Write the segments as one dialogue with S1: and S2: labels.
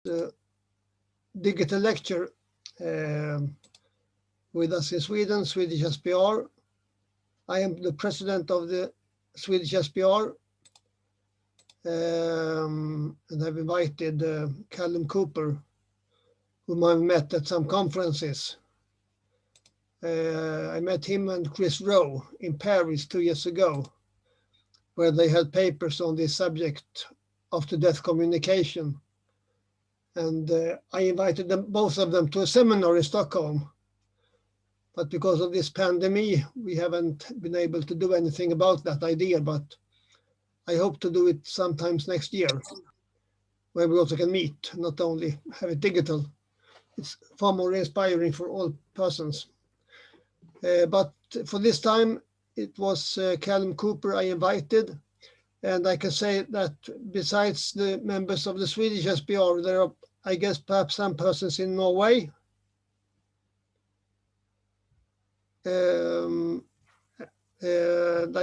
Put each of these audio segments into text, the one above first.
S1: the digital lecture with us in Sweden, Swedish SPR. I am the president of the Swedish SPR, and I've invited Callum Cooper, whom I've met at some conferences. I met him and Chris Rowe in Paris 2 years ago, where they had papers on this subject, after-death communication. And I invited them, both of them, to a seminar in Stockholm. But because of this pandemic, we haven't been able to do anything about that idea, but I hope to do it sometimes next year, where we also can meet, not only have it digital. It's far more inspiring for all persons. But for this time, it was Callum Cooper I invited. And I can say that besides the members of the Swedish SPR, there are, I guess, perhaps some persons in Norway. I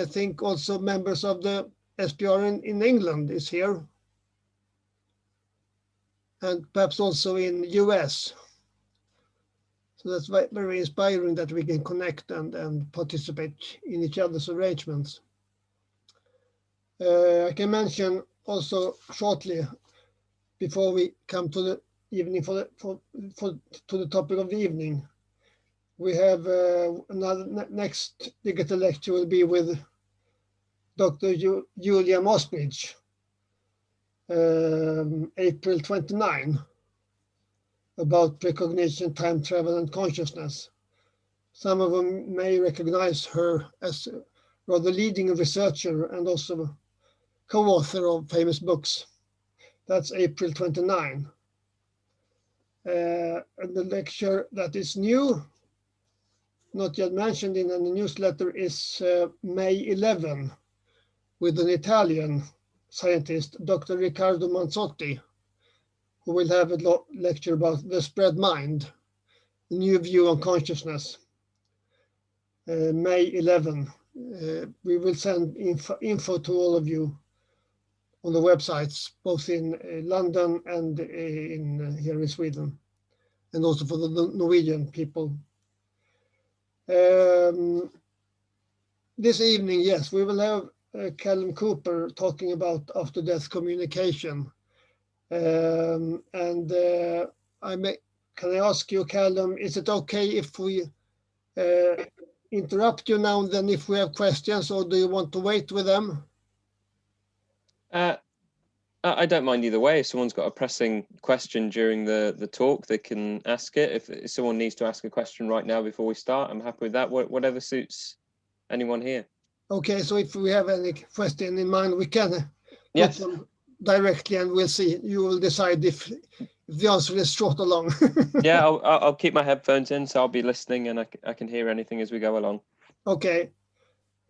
S1: think also members of the SPR in England is here. And perhaps also in US. So that's very inspiring that we can connect and participate in each other's arrangements. I can mention also shortly, before we come to the evening to the topic of the evening, we have next digital lecture will be with Dr. Julia Mossbridge, April 29, about precognition, time travel, and consciousness. Some of them may recognize her as a rather leading researcher and also co-author of famous books. That's April 29. And the lecture that is new, not yet mentioned in any newsletter, is May 11 with an Italian scientist, Dr. Riccardo Manzotti, who will have a lecture about the spread mind, a new view on consciousness. May 11. We will send info to all of you on the websites, both in London and here in Sweden, and also for the Norwegian people. This evening, yes, we will have Callum Cooper talking about after-death communication. Can I ask you, Callum, is it okay if we interrupt you now and then if we have questions, or do you want to wait with them?
S2: I don't mind either way. If someone's got a pressing question during the talk, they can ask it. If someone needs to ask a question right now before we start, I'm happy with that. Whatever suits anyone here.
S1: Okay, so if we have any question in mind, we can put them directly, and we'll see. You will decide if the answer is short or long.
S2: Yeah, I'll keep my headphones in, so I'll be listening, and I can hear anything as we go along.
S1: Okay,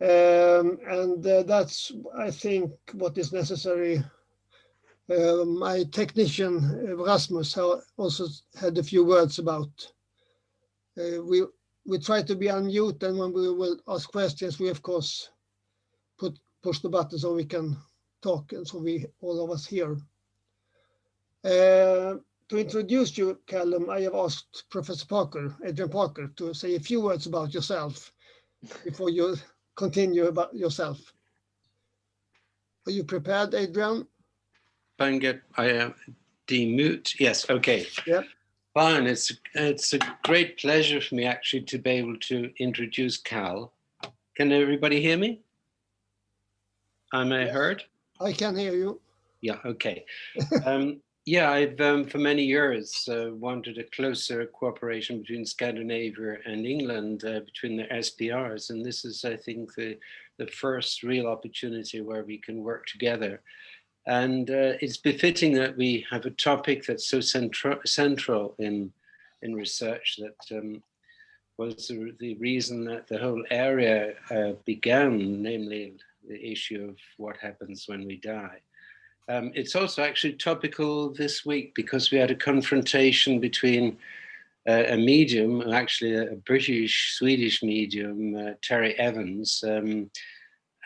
S1: and that's, I think, what is necessary. My technician, Rasmus, also had a few words about. We try to be unmute, and when we will ask questions, we, of course, push the button so we can talk, and so all of us hear. To introduce you, Callum, I have asked Professor Adrian Parker, to say a few words about yourself before you continue about yourself. Are you prepared, Adrian?
S3: I demute. Yes, okay.
S1: Yep.
S3: Fine. It's a great pleasure for me actually to be able to introduce Cal. Can everybody hear me? Am I heard?
S1: I can hear you.
S3: Yeah, okay. Yeah, I've for many years wanted a closer cooperation between Scandinavia and England, between the SPRs, and this is, I think, the first real opportunity where we can work together. And it's befitting that we have a topic that's so central in research that was the reason that the whole area began, namely the issue of what happens when we die. It's also actually topical this week because we had a confrontation between a medium, actually a British-Swedish medium, Terry Evans,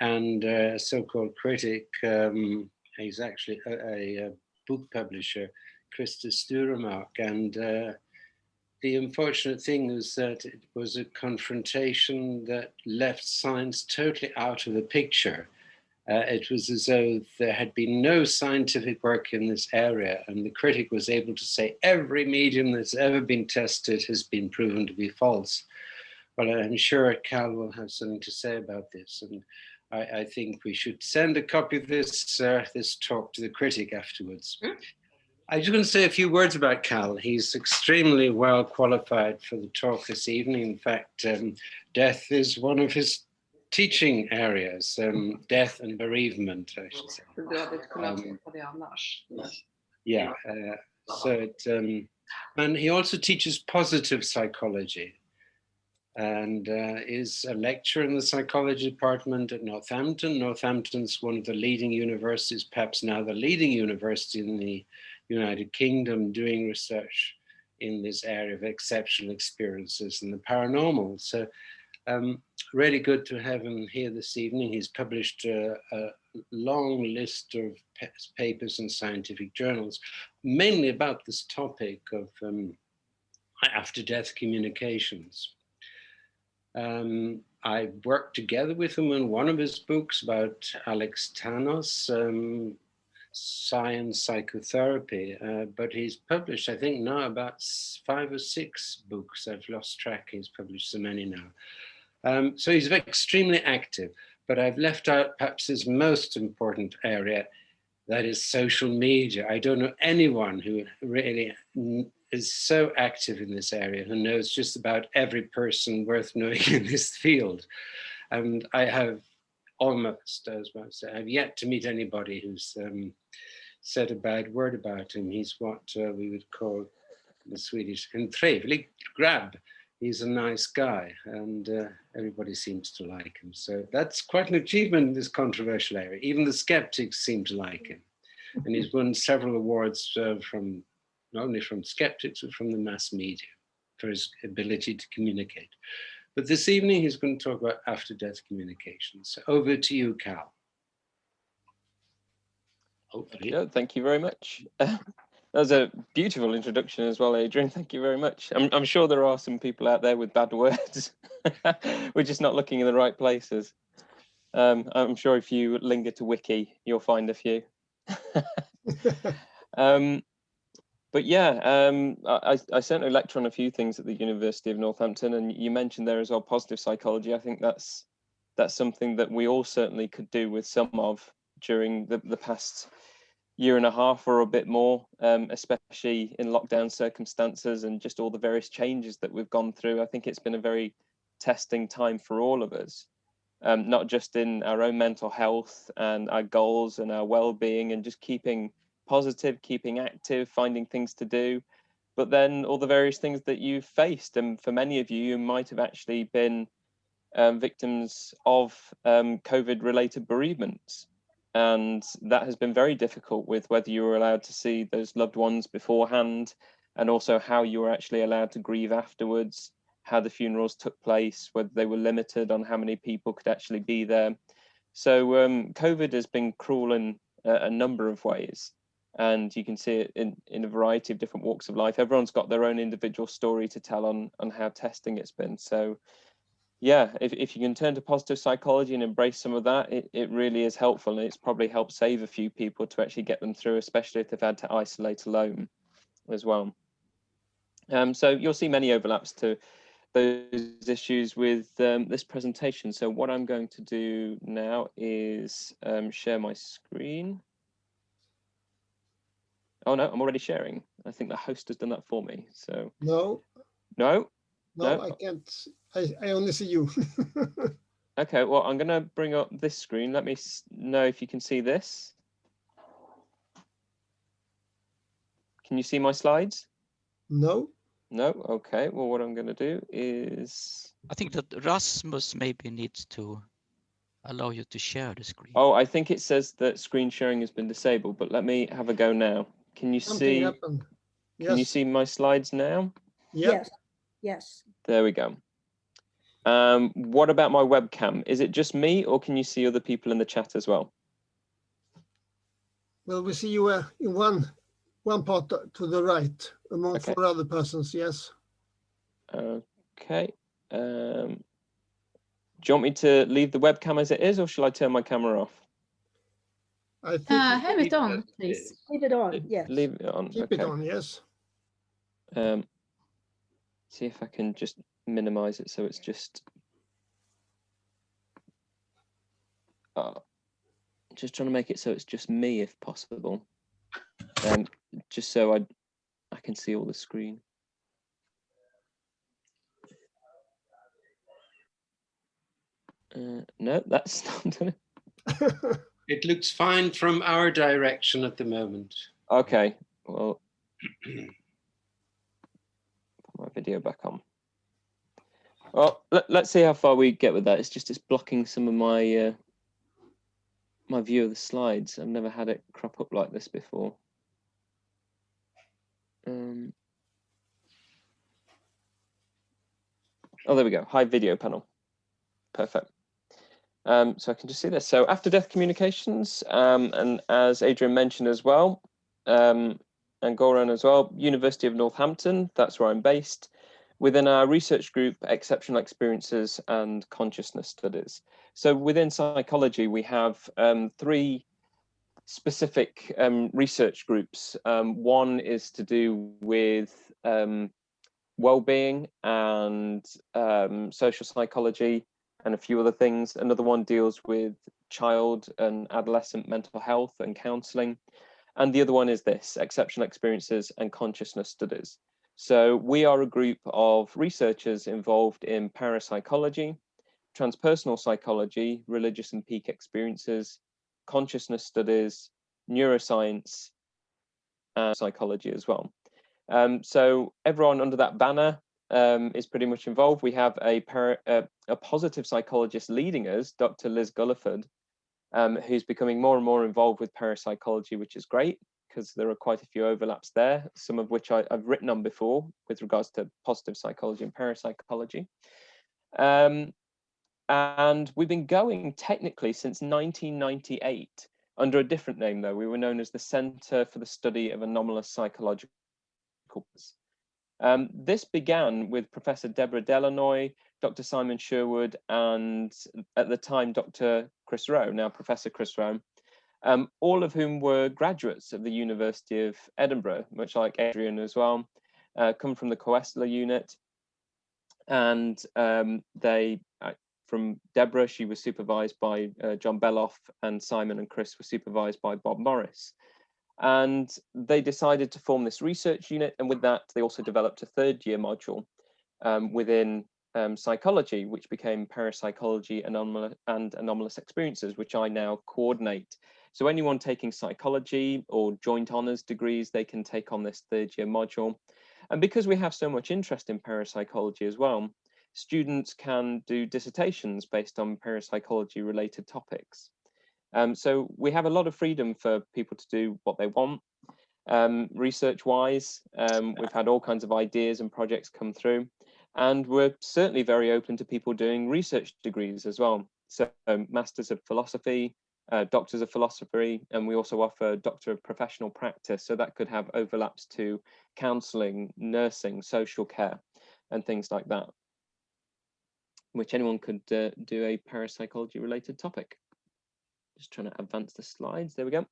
S3: and a so-called critic. He's actually a book publisher, Christus Sturemark, and the unfortunate thing was that it was a confrontation that left science totally out of the picture. It was as though there had been no scientific work in this area, and the critic was able to say every medium that's ever been tested has been proven to be false. Well, I'm sure Cal will have something to say about this, and I think we should send a copy of this talk to the critic afterwards. I just want to say a few words about Cal. He's extremely well qualified for the talk this evening. In fact, death is one of his teaching areas, death and bereavement, I should say. Yeah, and he also teaches positive psychology, and is a lecturer in the psychology department at Northampton. Northampton's one of the leading universities, perhaps now the leading university in the United Kingdom, doing research in this area of exceptional experiences and the paranormal. So really good to have him here this evening. He's published a long list of papers in scientific journals, mainly about this topic of after-death communications. I worked together with him on one of his books about Alex Tanos, science psychotherapy, but he's published, I think now, about 5 or 6 books. I've lost track. He's published so many now. So he's extremely active, but I've left out perhaps his most important area, that is social media. I don't know anyone who really is so active in this area, who knows just about every person worth knowing in this field. And I have almost, I was about to say, I've yet to meet anybody who's said a bad word about him. He's what we would call in Swedish, en trevlig grabb. He's a nice guy, and everybody seems to like him. So that's quite an achievement in this controversial area. Even the skeptics seem to like him. And he's won several awards from not only from skeptics, but from the mass media for his ability to communicate. But this evening, he's going to talk about after-death communications. So over to you, Cal.
S2: Yeah, thank you very much. That was a beautiful introduction as well, Adrian. Thank you very much. I'm sure there are some people out there with bad words. We're just not looking in the right places. I'm sure if you linger to Wiki, you'll find a few. But yeah, I certainly lecture on a few things at the University of Northampton, and you mentioned there as well positive psychology. I think that's something that we all certainly could do with some of during the past year and a half or a bit more, especially in lockdown circumstances and just all the various changes that we've gone through. I think it's been a very testing time for all of us, not just in our own mental health and our goals and our well-being and just keeping positive, keeping active, finding things to do, but then all the various things that you've faced. And for many of you, you might have actually been victims of COVID-related bereavements. And that has been very difficult, with whether you were allowed to see those loved ones beforehand, and also how you were actually allowed to grieve afterwards, how the funerals took place, whether they were limited on how many people could actually be there. So COVID has been cruel in a number of ways, and you can see it in a variety of different walks of life. Everyone's got their own individual story to tell on how testing it's been. So yeah, if you can turn to positive psychology and embrace some of that, it really is helpful, and it's probably helped save a few people to actually get them through, especially if they've had to isolate alone as well. So you'll see many overlaps to those issues with this presentation. So what I'm going to do now is share my screen. Oh no, I'm already sharing. I think the host has done that for me. So
S1: No,
S2: no,
S1: I can't. I only see you.
S2: Okay, well, I'm going to bring up this screen. Let me know if you can see this. Can you see my slides?
S1: No.
S2: No? Okay, well, what I'm going to do is...
S4: I think that Rasmus maybe needs to allow you to share the screen.
S2: Oh, I think it says that screen sharing has been disabled, but let me have a go now. Can you see?
S1: Happened. Yes.
S2: Can you see my slides now?
S1: Yep.
S5: Yes.
S2: There we go. What about my webcam? Is it just me, or can you see other people in the chat as well?
S1: Well, we see you in one One part to the right, among
S2: Okay.
S1: 4 other persons, yes.
S2: Okay. Do you want me to leave the webcam as it is, or shall I turn my camera off?
S1: I think
S5: Have it on, please.
S6: Leave it on, yes.
S2: Leave it on.
S1: keep
S2: Okay.
S1: it on, yes.
S2: See if I can just minimize it so it's just. Just trying to make it so it's just me, if possible. Just so I can see all the screen. No, that's not done it.
S3: It looks fine from our direction at the moment.
S2: Okay, well, put my video back on. Well, let's see how far we get with that. It's blocking some of my my view of the slides. I've never had it crop up like this before. Oh, there we go. Hide video panel. Perfect. So I can just see this. So after death communications, and as Adrian mentioned as well, and Goran as well, University of Northampton, that's where I'm based, within our research group, Exceptional Experiences and Consciousness Studies. So within psychology, we have 3 specific research groups. One is to do with well-being and social psychology and a few other things. Another one deals with child and adolescent mental health and counselling. And the other one is this, Exceptional Experiences and Consciousness Studies. So we are a group of researchers involved in parapsychology, transpersonal psychology, religious and peak experiences, consciousness studies, neuroscience, and psychology as well. So everyone under that banner is pretty much involved. We have a positive psychologist leading us, Dr. Liz Gulliford, who's becoming more and more involved with parapsychology, which is great because there are quite a few overlaps there, some of which I've written on before with regards to positive psychology and parapsychology. And we've been going technically since 1998 under a different name, though. We were known as the Centre for the Study of Anomalous Psychological. This began with Professor Deborah Delanoy, Dr. Simon Sherwood, and at the time, Dr. Chris Rowe, now Professor Chris Rowe, all of whom were graduates of the University of Edinburgh, much like Adrian as well, come from the Coestler unit. And from Deborah, she was supervised by John Beloff, and Simon and Chris were supervised by Bob Morris. And they decided to form this research unit, and with that they also developed a 3rd-year module within psychology, which became parapsychology and anomalous experiences, which I now coordinate. So anyone taking psychology or joint honours degrees, they can take on this 3rd-year module. And because we have so much interest in parapsychology as well, students can do dissertations based on parapsychology related topics. So we have a lot of freedom for people to do what they want. Research-wise, we've had all kinds of ideas and projects come through, and we're certainly very open to people doing research degrees as well. So Masters of Philosophy, Doctors of Philosophy, and we also offer Doctor of Professional Practice. So that could have overlaps to counselling, nursing, social care, and things like that, which anyone could do a parapsychology related topic. Just trying to advance the slides. There we go.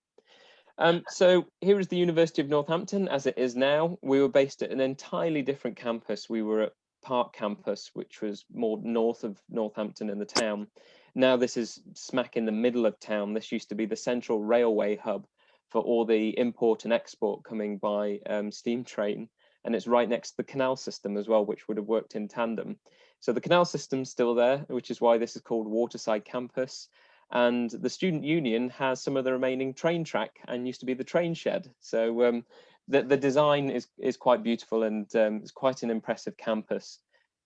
S2: So here is the University of Northampton as it is now. We were based at an entirely different campus. We were at Park Campus, which was more north of Northampton in the town. Now this is smack in the middle of town. This used to be the central railway hub for all the import and export coming by steam train. And it's right next to the canal system as well, which would have worked in tandem. So the canal system's still there, which is why this is called Waterside Campus. And the student union has some of the remaining train track and used to be the train shed. So the design is quite beautiful, and it's quite an impressive campus.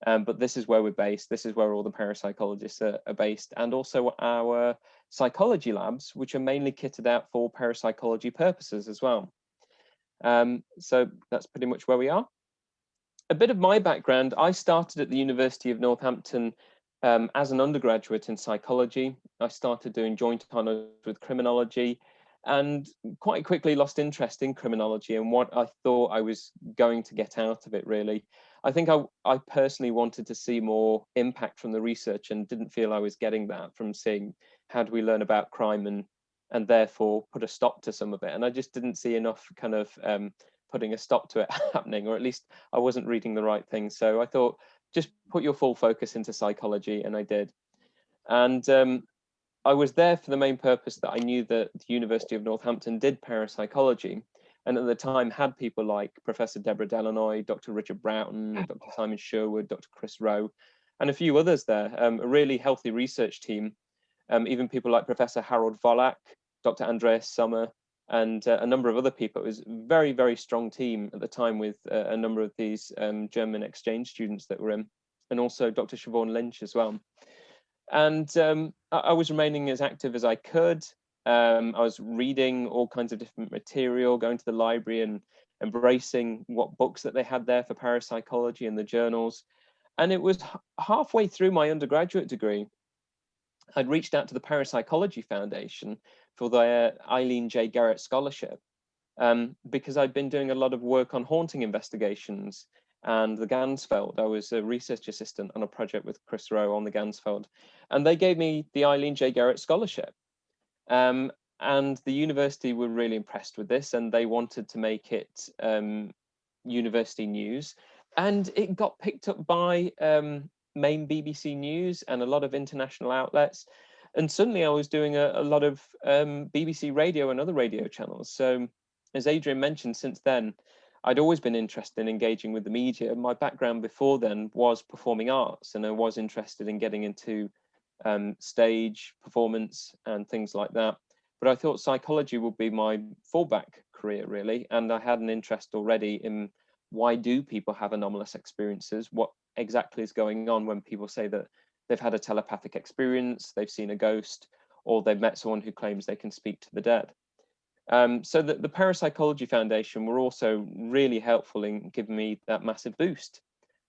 S2: But this is where we're based. This is where all the parapsychologists are based, and also our psychology labs, which are mainly kitted out for parapsychology purposes as well. So that's pretty much where we are. A bit of my background: I started at the University of Northampton as an undergraduate in psychology. I started doing joint honours with criminology, and quite quickly lost interest in criminology and what I thought I was going to get out of it, really. I think I personally wanted to see more impact from the research and didn't feel I was getting that from seeing how do we learn about crime and therefore put a stop to some of it. And I just didn't see enough kind of putting a stop to it happening, or at least I wasn't reading the right things. So I thought, just put your full focus into psychology, and I did. And I was there for the main purpose that I knew that the University of Northampton did parapsychology, and at the time had people like Professor Deborah Delanoy, Dr. Richard Broughton, Dr. Simon Sherwood, Dr. Chris Rowe, and a few others there, a really healthy research team, even people like Professor Harold Volak, Dr. Andreas Sommer, and a number of other people. It was a very, very strong team at the time with a number of these German exchange students that were in, and also Dr. Siobhan Lynch as well. And I was remaining as active as I could. I was reading all kinds of different material, going to the library and embracing what books that they had there for parapsychology and the journals. And it was halfway through my undergraduate degree, I'd reached out to the Parapsychology Foundation for their Eileen J. Garrett Scholarship, because I'd been doing a lot of work on haunting investigations and the Gansfeld. I was a research assistant on a project with Chris Rowe on the Gansfeld, and they gave me the Eileen J. Garrett Scholarship. And the university were really impressed with this, and they wanted to make it university news. And it got picked up by main BBC News and a lot of international outlets. And suddenly I was doing a lot of BBC radio and other radio channels. So as Adrian mentioned, since then, I'd always been interested in engaging with the media. My background before then was performing arts, and I was interested in getting into stage performance and things like that. But I thought psychology would be my fallback career, really. And I had an interest already in why do people have anomalous experiences? What exactly is going on when people say that they've had a telepathic experience, they've seen a ghost, or they've met someone who claims they can speak to the dead? So the Parapsychology Foundation were also really helpful in giving me that massive boost.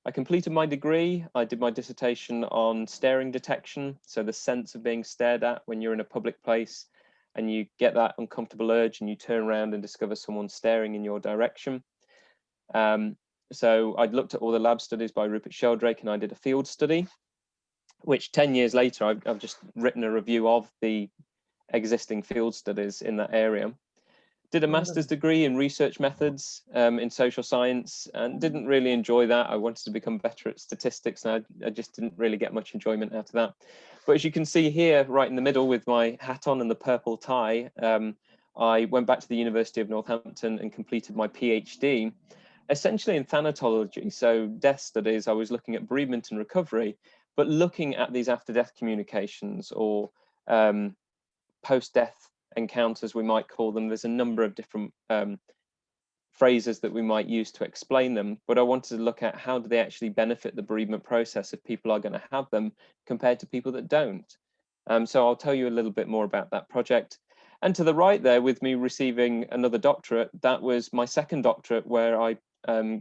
S2: I completed my degree. I did my dissertation on staring detection, so the sense of being stared at when you're in a public place and you get that uncomfortable urge and you turn around and discover someone staring in your direction. So I'd looked at all the lab studies by Rupert Sheldrake, and I did a field study, which 10 years later, I've just written a review of the existing field studies in that area. Did a master's degree in research methods in social science, and didn't really enjoy that. I wanted to become better at statistics, and I just didn't really get much enjoyment out of that. But as you can see here, right in the middle with my hat on and the purple tie, I went back to the University of Northampton and completed my PhD, essentially in thanatology, so death studies. I was looking at bereavement and recovery, but looking at these after-death communications or post-death encounters, we might call them. There's a number of different phrases that we might use to explain them, but I wanted to look at how do they actually benefit the bereavement process if people are going to have them compared to people that don't. So I'll tell you a little bit more about that project. And to the right there, with me receiving another doctorate, that was my second doctorate, where I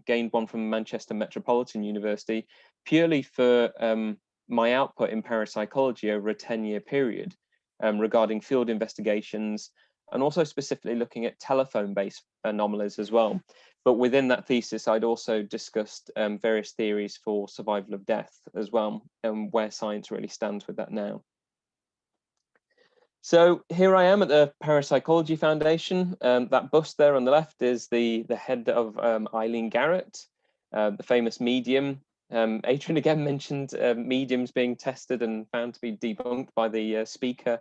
S2: gained one from Manchester Metropolitan University, purely for my output in parapsychology over a 10-year period. Regarding field investigations, and also specifically looking at telephone-based anomalies as well. But within that thesis, I'd also discussed various theories for survival of death as well, and where science really stands with that now. So here I am at the Parapsychology Foundation. That bust there on the left is the head of Eileen Garrett, the famous medium. Adrian again mentioned mediums being tested and found to be debunked by the speaker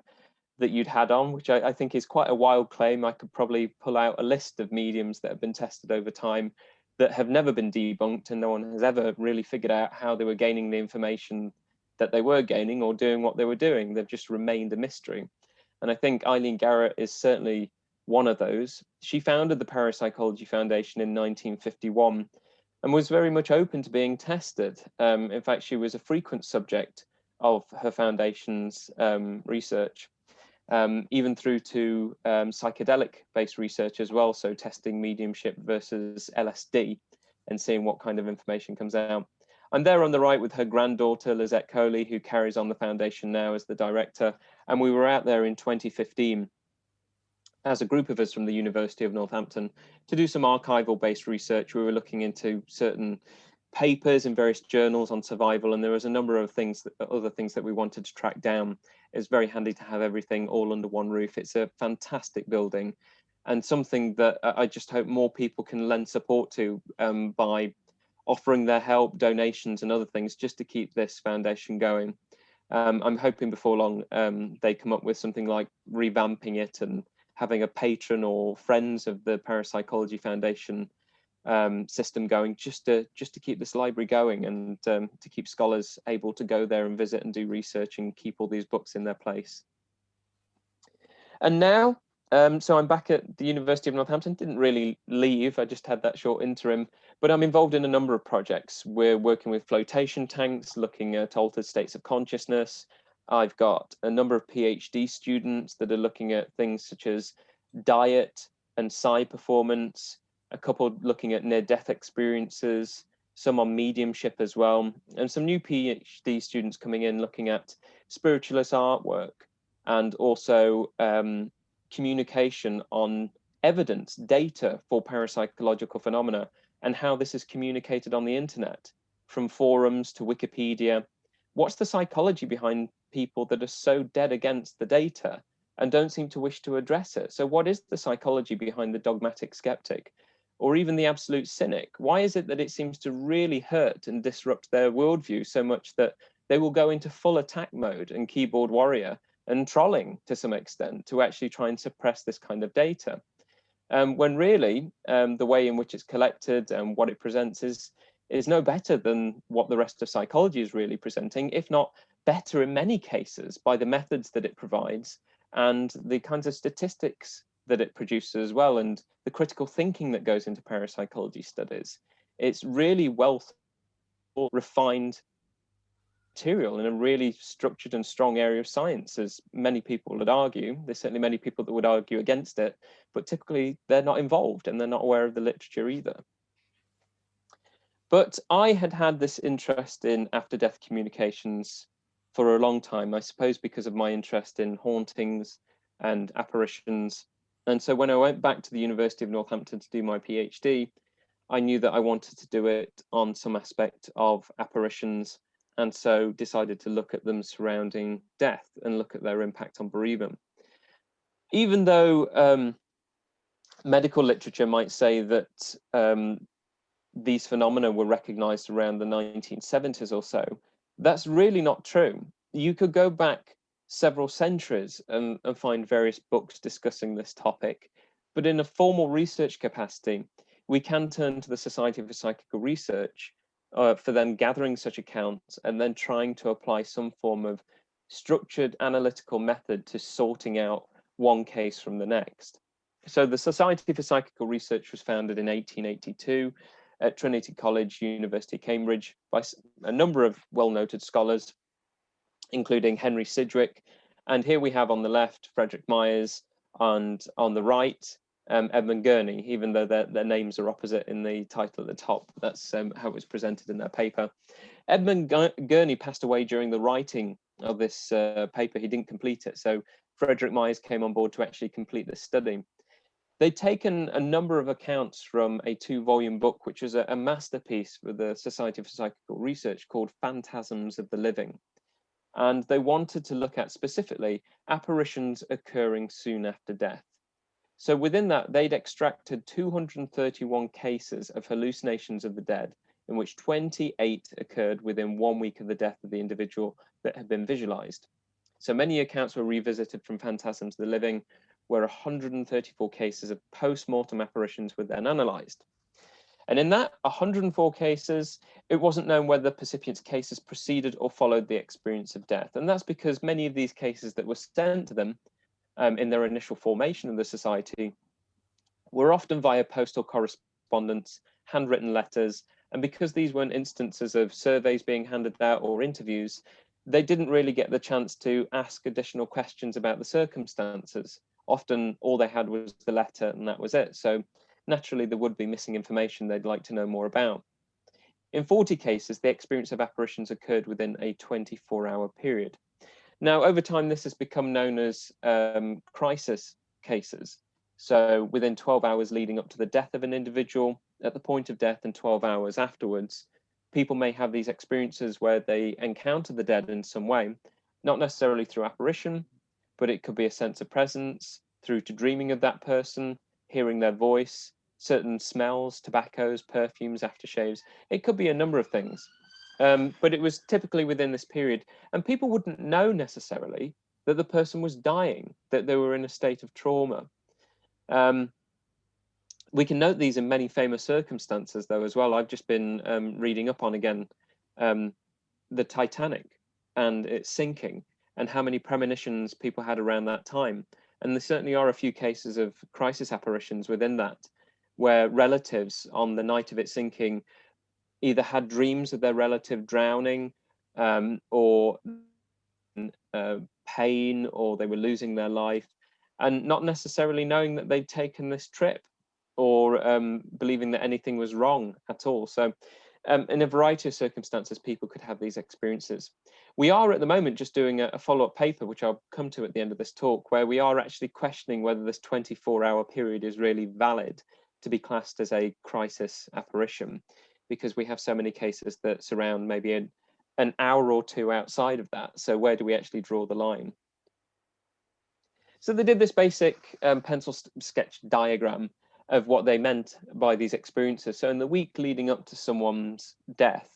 S2: that you'd had on, which I think is quite a wild claim. I could probably pull out a list of mediums that have been tested over time that have never been debunked, and no one has ever really figured out how they were gaining the information that they were gaining or doing what they were doing. They've just remained a mystery. And I think Eileen Garrett is certainly one of those. She founded the Parapsychology Foundation in 1951 and was very much open to being tested. In fact, she was a frequent subject of her foundation's research, even through to psychedelic-based research as well, so testing mediumship versus LSD and seeing what kind of information comes out. I'm there on the right with her granddaughter, Lizette Coley, who carries on the foundation now as the director, and we were out there in 2015 as a group of us from the University of Northampton to do some archival based research. We were looking into certain papers in various journals on survival, and there was a number of things, other things that we wanted to track down. It's very handy to have everything all under one roof. It's a fantastic building, and something that I just hope more people can lend support to by offering their help, donations and other things, just to keep this foundation going. I'm hoping before long they come up with something like revamping it and having a patron or friends of the Parapsychology Foundation system going, just to keep this library going, and to keep scholars able to go there and visit and do research and keep all these books in their place. And now, so I'm back at the University of Northampton. Didn't really leave, I just had that short interim, but I'm involved in a number of projects. We're working with flotation tanks, looking at altered states of consciousness. I've got a number of PhD students that are looking at things such as diet and psi performance, a couple looking at near-death experiences, some on mediumship as well, and some new PhD students coming in looking at spiritualist artwork, and also communication on evidence, data for parapsychological phenomena, and how this is communicated on the internet, from forums to Wikipedia. What's the psychology behind people that are so dead against the data and don't seem to wish to address it? So what is the psychology behind the dogmatic skeptic, or even the absolute cynic? Why is it that it seems to really hurt and disrupt their worldview so much that they will go into full attack mode and keyboard warrior and trolling to some extent to actually try and suppress this kind of data? When really the way in which it's collected and what it presents is no better than what the rest of psychology is really presenting, if not better in many cases, by the methods that it provides and the kinds of statistics that it produces as well, and the critical thinking that goes into parapsychology studies. It's really well refined material in a really structured and strong area of science, as many people would argue. There's certainly many people that would argue against it, but typically they're not involved and they're not aware of the literature either. But I had this interest in after-death communications for a long time, I suppose because of my interest in hauntings and apparitions. And so when I went back to the University of Northampton to do my PhD, I knew that I wanted to do it on some aspect of apparitions, and so decided to look at them surrounding death and look at their impact on bereavement. Even though medical literature might say that these phenomena were recognized around the 1970s or so, that's really not true. You could go back several centuries and find various books discussing this topic, but in a formal research capacity, we can turn to the Society for Psychical Research for them gathering such accounts and then trying to apply some form of structured analytical method to sorting out one case from the next. So the Society for Psychical Research was founded in 1882 at Trinity College, University of Cambridge, by a number of well-noted scholars, including Henry Sidgwick. And here we have on the left, Frederick Myers, and on the right, Edmund Gurney, even though their names are opposite in the title at the top. That's how it was presented in their paper. Edmund Gurney passed away during the writing of this paper. He didn't complete it. So Frederick Myers came on board to actually complete this study. They'd taken a number of accounts from a 2-volume book, which was a masterpiece for the Society for Psychical Research called Phantasms of the Living. And they wanted to look at specifically apparitions occurring soon after death. So within that, they'd extracted 231 cases of hallucinations of the dead, in which 28 occurred within 1 week of the death of the individual that had been visualized. So many accounts were revisited from Phantasms of the Living, where 134 cases of post-mortem apparitions were then analysed. And in that 104 cases, it wasn't known whether the recipient's cases preceded or followed the experience of death. And that's because many of these cases that were sent to them in their initial formation of the society were often via postal correspondence, handwritten letters, and because these weren't instances of surveys being handed out or interviews, they didn't really get the chance to ask additional questions about the circumstances. Often all they had was the letter and that was it. So naturally there would be missing information they'd like to know more about. In 40 cases, the experience of apparitions occurred within a 24-hour period. Now, over time, this has become known as crisis cases. So within 12 hours leading up to the death of an individual, at the point of death, and 12 hours afterwards, people may have these experiences where they encounter the dead in some way, not necessarily through apparition, but it could be a sense of presence, through to dreaming of that person, hearing their voice, certain smells, tobaccos, perfumes, aftershaves. It could be a number of things. But it was typically within this period, and people wouldn't know necessarily that the person was dying, that they were in a state of trauma. We can note these in many famous circumstances, though, as well. I've just been reading up on, again, the Titanic and its sinking, and how many premonitions people had around that time. And there certainly are a few cases of crisis apparitions within that, where relatives on the night of it sinking either had dreams of their relative drowning, or pain, or they were losing their life, and not necessarily knowing that they'd taken this trip, or believing that anything was wrong at all. So in a variety of circumstances, people could have these experiences. We are at the moment just doing a follow-up paper, which I'll come to at the end of this talk, where we are actually questioning whether this 24-hour period is really valid to be classed as a crisis apparition, because we have so many cases that surround maybe an hour or two outside of that. So where do we actually draw the line? So they did this basic pencil sketch diagram of what they meant by these experiences. So in the week leading up to someone's death,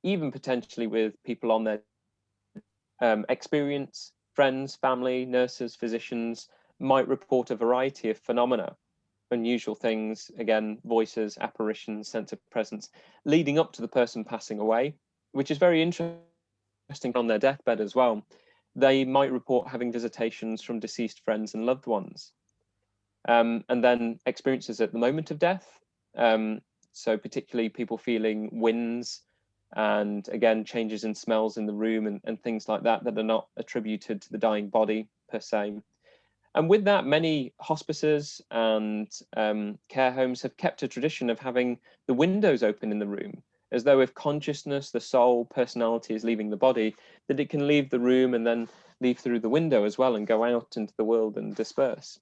S2: even potentially with people on their experience, friends, family, nurses, physicians might report a variety of phenomena, unusual things, again, voices, apparitions, sense of presence, leading up to the person passing away, which is very interesting on their deathbed as well. They might report having visitations from deceased friends and loved ones. And then experiences at the moment of death. So particularly people feeling winds, and again, changes in smells in the room, and things like that that are not attributed to the dying body per se. And with that, many hospices and care homes have kept a tradition of having the windows open in the room, as though if consciousness, the soul, personality is leaving the body, that it can leave the room and then leave through the window as well and go out into the world and disperse.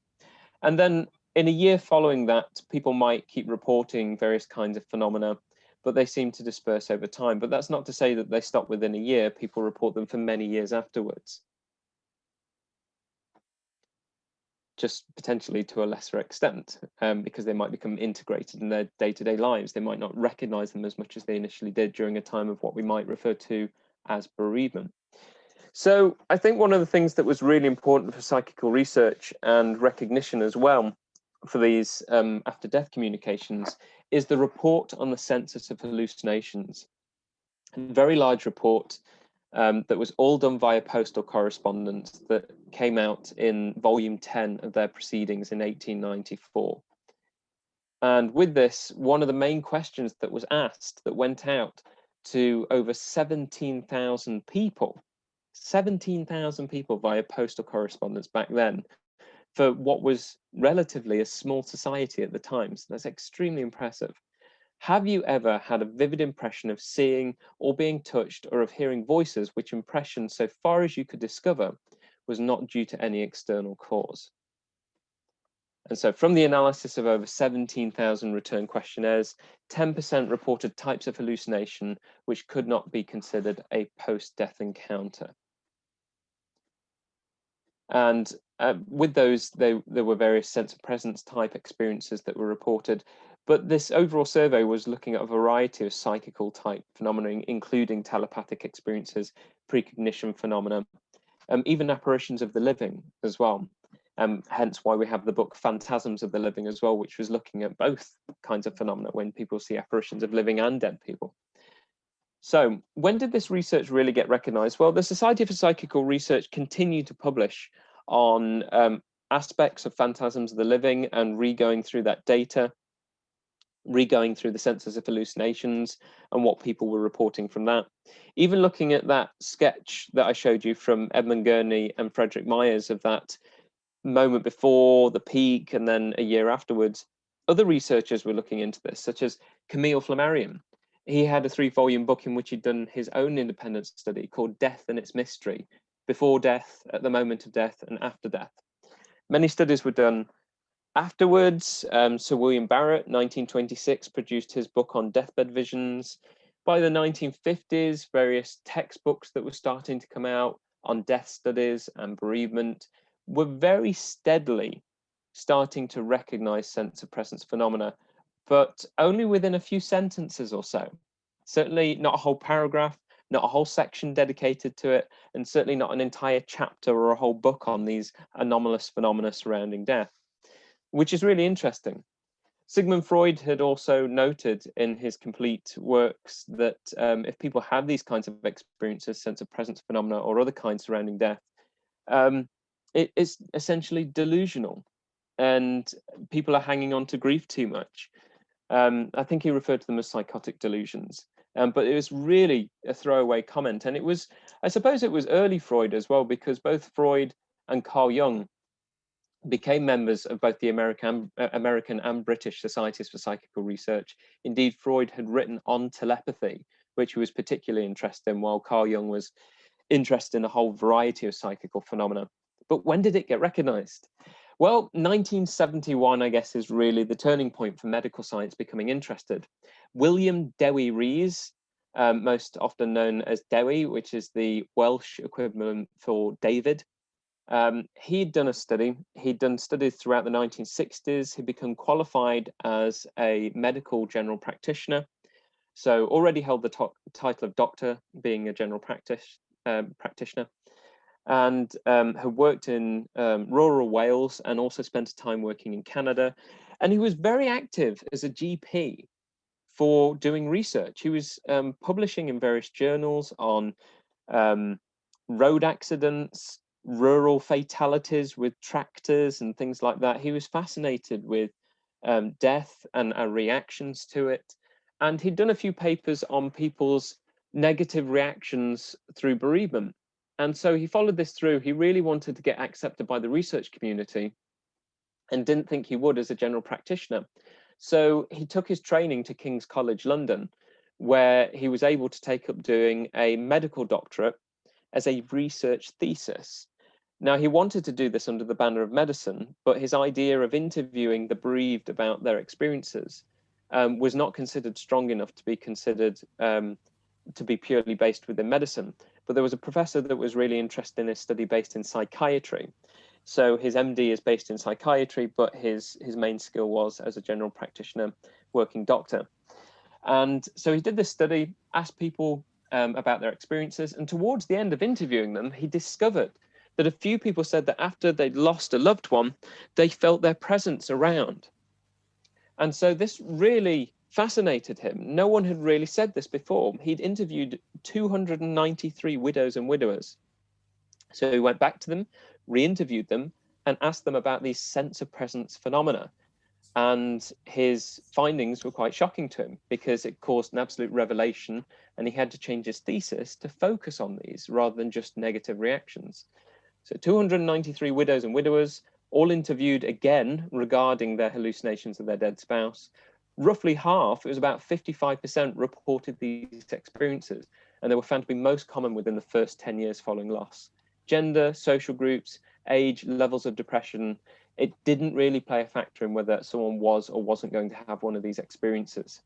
S2: And then in a year following that, people might keep reporting various kinds of phenomena, but they seem to disperse over time. But that's not to say that they stop within a year. People report them for many years afterwards, just potentially to a lesser extent, because they might become integrated in their day-to-day lives. They might not recognize them as much as they initially did during a time of what we might refer to as bereavement. So I think one of the things that was really important for psychical research and recognition as well for these after-death communications is the report on the census of hallucinations. A very large report that was all done via postal correspondence that came out in volume 10 of their proceedings in 1894. And with this, one of the main questions that was asked, that went out to over 17,000 people, 17,000 people via postal correspondence back then, for what was relatively a small society at the time. So that's extremely impressive. Have you ever had a vivid impression of seeing or being touched, or of hearing voices, which impression, so far as you could discover, was not due to any external cause? And so from the analysis of over 17,000 return questionnaires, 10% reported types of hallucination which could not be considered a post-death encounter. And with those, there were various sense of presence type experiences that were reported. But this overall survey was looking at a variety of psychical type phenomena, including telepathic experiences, precognition phenomena, even apparitions of the living as well. Hence why we have the book Phantasms of the Living as well, which was looking at both kinds of phenomena when people see apparitions of living and dead people. So when did this research really get recognized? Well, the Society for Psychical Research continued to publish on aspects of phantasms of the living, and re-going through that data, re-going through the census of hallucinations and what people were reporting from that. Even looking at that sketch that I showed you from Edmund Gurney and Frederick Myers of that moment before the peak and then a year afterwards, other researchers were looking into this, such as Camille Flammarion. He had a 3-volume book in which he'd done his own independent study called Death and Its Mystery, before death, at the moment of death, and after death. Many studies were done Afterwards, Sir William Barrett, 1926, produced his book on deathbed visions. By the 1950s, various textbooks that were starting to come out on death studies and bereavement were very steadily starting to recognize sense of presence phenomena, but only within a few sentences or so. Certainly not a whole paragraph, not a whole section dedicated to it, and certainly not an entire chapter or a whole book on these anomalous phenomena surrounding death, which is really interesting. Sigmund Freud had also noted in his complete works that if people have these kinds of experiences, sense of presence phenomena or other kinds surrounding death, it is essentially delusional and people are hanging on to grief too much. I think he referred to them as psychotic delusions, but it was really a throwaway comment. And it was, I suppose it was early Freud as well, because both Freud and Carl Jung became members of both the American and British Societies for Psychical Research. Indeed, Freud had written on telepathy, which he was particularly interested in, while Carl Jung was interested in a whole variety of psychical phenomena. But when did it get recognized? Well, 1971, I guess, is really the turning point for medical science becoming interested. William Dewi Rees, most often known as Dewi, which is the Welsh equivalent for David, he'd done a study. He'd done studies throughout the 1960s. He'd become qualified as a medical general practitioner. So already held the title of doctor, being a general practitioner, and had worked in rural Wales and also spent time working in Canada. And he was very active as a GP for doing research. He was publishing in various journals on road accidents, rural fatalities with tractors and things like that. He was fascinated with death and our reactions to it. And he'd done a few papers on people's negative reactions through bereavement. And so he followed this through. He really wanted to get accepted by the research community and didn't think he would as a general practitioner. So he took his training to King's College London, where he was able to take up doing a medical doctorate as a research thesis. Now, he wanted to do this under the banner of medicine, but his idea of interviewing the bereaved about their experiences was not considered strong enough to be considered to be purely based within medicine. But there was a professor that was really interested in a study based in psychiatry. So his MD is based in psychiatry, but his main skill was as a general practitioner, working doctor. And so he did this study, asked people about their experiences. And towards the end of interviewing them, he discovered that a few people said that after they'd lost a loved one, they felt their presence around. And so this really fascinated him. No one had really said this before. He'd interviewed 293 widows and widowers. So he went back to them, re-interviewed them, and asked them about these sense of presence phenomena. And his findings were quite shocking to him because it caused an absolute revelation, and he had to change his thesis to focus on these rather than just negative reactions. So 293 widows and widowers, all interviewed again regarding their hallucinations of their dead spouse. Roughly half, it was about 55%, reported these experiences, and they were found to be most common within the first 10 years following loss. Gender, social groups, age, levels of depression, it didn't really play a factor in whether someone was or wasn't going to have one of these experiences.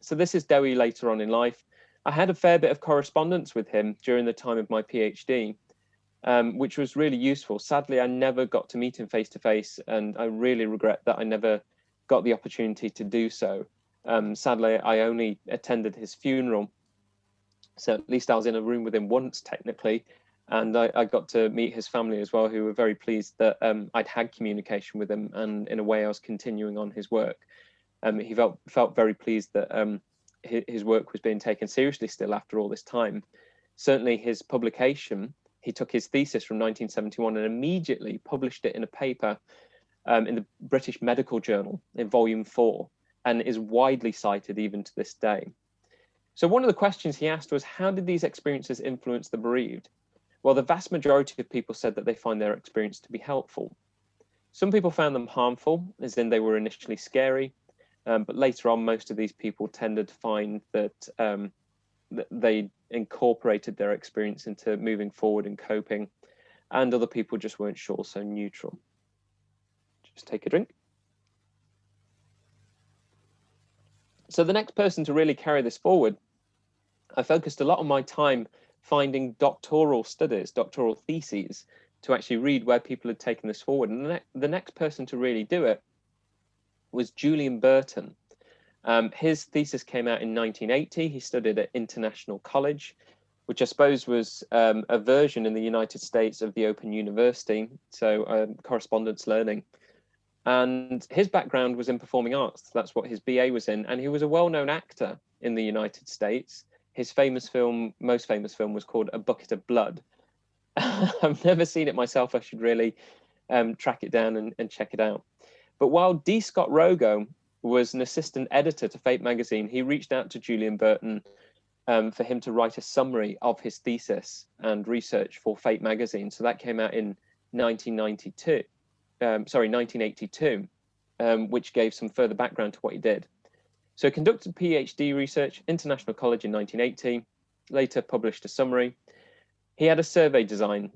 S2: So this is Dewi later on in life. I had a fair bit of correspondence with him during the time of my PhD, which was really useful. Sadly, I never got to meet him face to face, and I really regret that I never got the opportunity to do so. Sadly, I only attended his funeral. So at least I was in a room with him once, technically, and I got to meet his family as well, who were very pleased that I'd had communication with him, and in a way I was continuing on his work. He felt very pleased that his work was being taken seriously still after all this time. Certainly his publication, he took his thesis from 1971 and immediately published it in a paper in the British Medical Journal in volume 4, and is widely cited even to this day. So one of the questions he asked was, how did these experiences influence the bereaved? Well, the vast majority of people said that they find their experience to be helpful. Some people found them harmful, as in they were initially scary, but later on, most of these people tended to find that they incorporated their experience into moving forward and coping, and other people just weren't sure, so neutral. Just take a drink. So the next person to really carry this forward, I focused a lot of my time finding doctoral studies, doctoral theses, to actually read where people had taken this forward. And the next person to really do it was Julian Burton. His thesis came out in 1980. He studied at International College, which I suppose was a version in the United States of the Open University, so correspondence learning. And his background was in performing arts. That's what his BA was in. And he was a well-known actor in the United States. His famous film, most famous film, was called A Bucket of Blood. I've never seen it myself. I should really track it down and check it out. But while D. Scott Rogo was an assistant editor to Fate magazine, he reached out to Julian Burton for him to write a summary of his thesis and research for Fate magazine. So that came out in 1982, which gave some further background to what he did. So he conducted PhD research, International College in 1980, later published a summary. He had a survey design,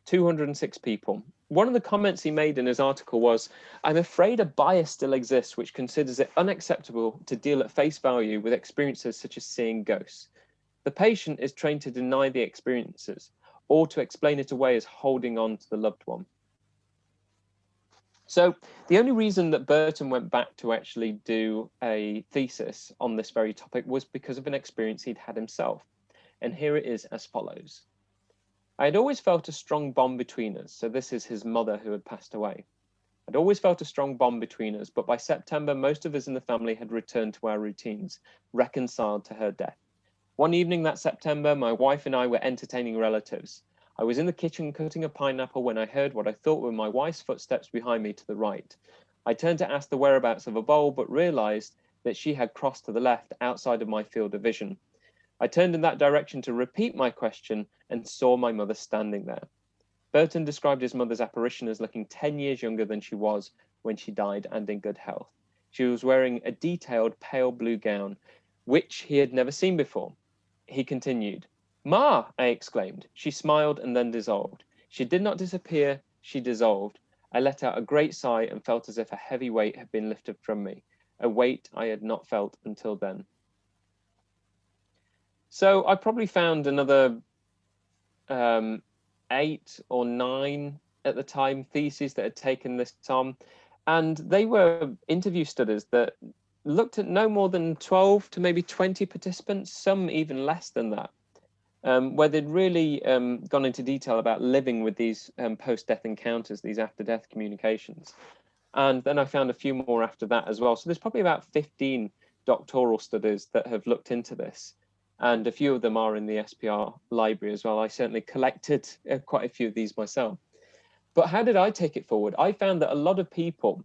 S2: 206 people. One of the comments he made in his article was, "I'm afraid a bias still exists which considers it unacceptable to deal at face value with experiences such as seeing ghosts. The patient is trained to deny the experiences or to explain it away as holding on to the loved one." So the only reason that Burton went back to actually do a thesis on this very topic was because of an experience he'd had himself. And here it is as follows. "I had always felt a strong bond between us." So this is his mother who had passed away. "I'd always felt a strong bond between us, but by September, most of us in the family had returned to our routines, reconciled to her death. One evening that September, my wife and I were entertaining relatives. I was in the kitchen cutting a pineapple when I heard what I thought were my wife's footsteps behind me to the right. I turned to ask the whereabouts of a bowl, but realized that she had crossed to the left outside of my field of vision. I turned in that direction to repeat my question and saw my mother standing there." Burton described his mother's apparition as looking 10 years younger than she was when she died and in good health. She was wearing a detailed pale blue gown, which he had never seen before. He continued, "Ma!" I exclaimed. She smiled and then dissolved. She did not disappear, she dissolved. I let out a great sigh and felt as if a heavy weight had been lifted from me, a weight I had not felt until then. So I probably found another 8 or 9 at the time theses that had taken this on, and they were interview studies that looked at no more than 12 to maybe 20 participants, some even less than that, where they'd really gone into detail about living with these post-death encounters, these after-death communications. And then I found a few more after that as well. So there's probably about 15 doctoral studies that have looked into this. And a few of them are in the SPR library as well. I certainly collected quite a few of these myself. But how did I take it forward? I found that a lot of people,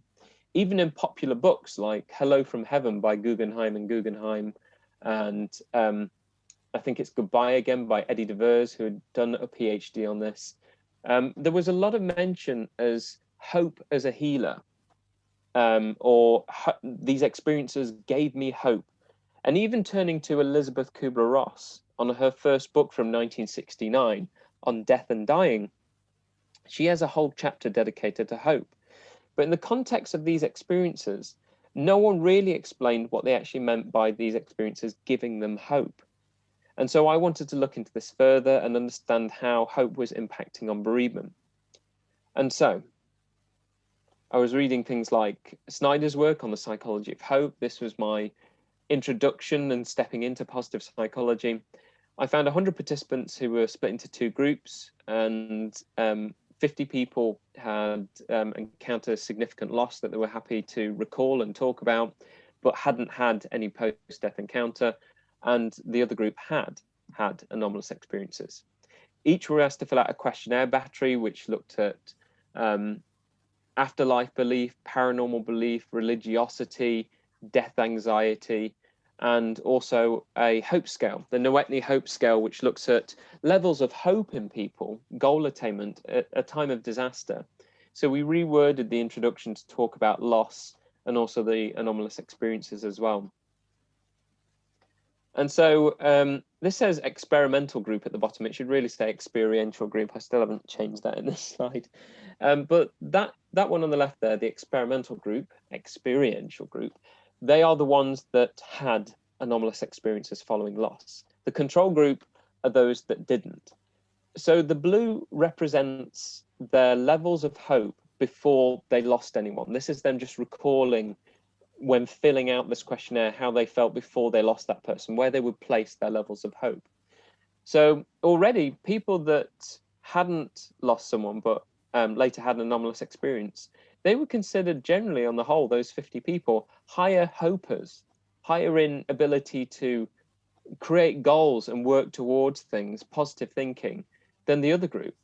S2: even in popular books like Hello from Heaven by Guggenheim and Guggenheim, and I think it's Goodbye Again by Eddie DeVers, who had done a PhD on this, there was a lot of mention as hope as a healer, or these experiences gave me hope. And even turning to Elizabeth Kubler-Ross on her first book from 1969 on death and dying, she has a whole chapter dedicated to hope. But in the context of these experiences, no one really explained what they actually meant by these experiences giving them hope. And so I wanted to look into this further and understand how hope was impacting on bereavement. And so I was reading things like Snyder's work on the psychology of hope. This was my introduction and stepping into positive psychology. I found 100 participants who were split into 2 groups, and 50 people had encountered significant loss that they were happy to recall and talk about, but hadn't had any post-death encounter, and the other group had anomalous experiences. Each were asked to fill out a questionnaire battery, which looked at afterlife belief, paranormal belief, religiosity, death anxiety, and also a hope scale, the Noetny Hope Scale, which looks at levels of hope in people, goal attainment at a time of disaster. So we reworded the introduction to talk about loss and also the anomalous experiences as well. And so this says experimental group at the bottom. It should really say experiential group. I still haven't changed that in this slide. But that one on the left there, the experiential group, they are the ones that had anomalous experiences following loss. The control group are those that didn't. So the blue represents their levels of hope before they lost anyone. This is them just recalling when filling out this questionnaire how they felt before they lost that person, where they would place their levels of hope. So already people that hadn't lost someone but later had an anomalous experience, they were considered generally on the whole, those 50 people, higher hopers, higher in ability to create goals and work towards things, positive thinking, than the other group.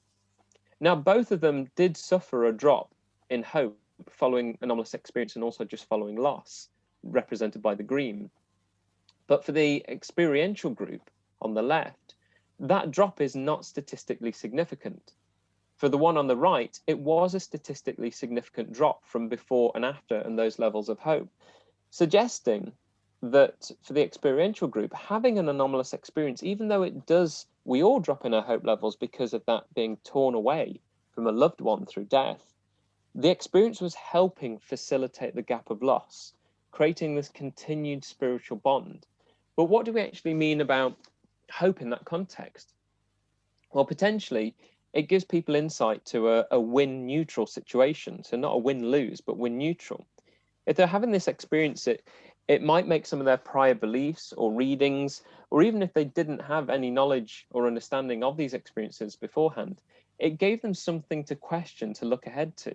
S2: Now, both of them did suffer a drop in hope following anomalous experience and also just following loss, represented by the green. But for the experiential group on the left, that drop is not statistically significant. For the one on the right, it was a statistically significant drop from before and after and those levels of hope, suggesting that for the experiential group, having an anomalous experience, even though it does, we all drop in our hope levels because of that being torn away from a loved one through death, the experience was helping facilitate the gap of loss, creating this continued spiritual bond. But what do we actually mean about hope in that context? Well, potentially, it gives people insight to a win-neutral situation. So not a win-lose, but win-neutral. If they're having this experience, it might make some of their prior beliefs or readings, or even if they didn't have any knowledge or understanding of these experiences beforehand, it gave them something to question, to look ahead to.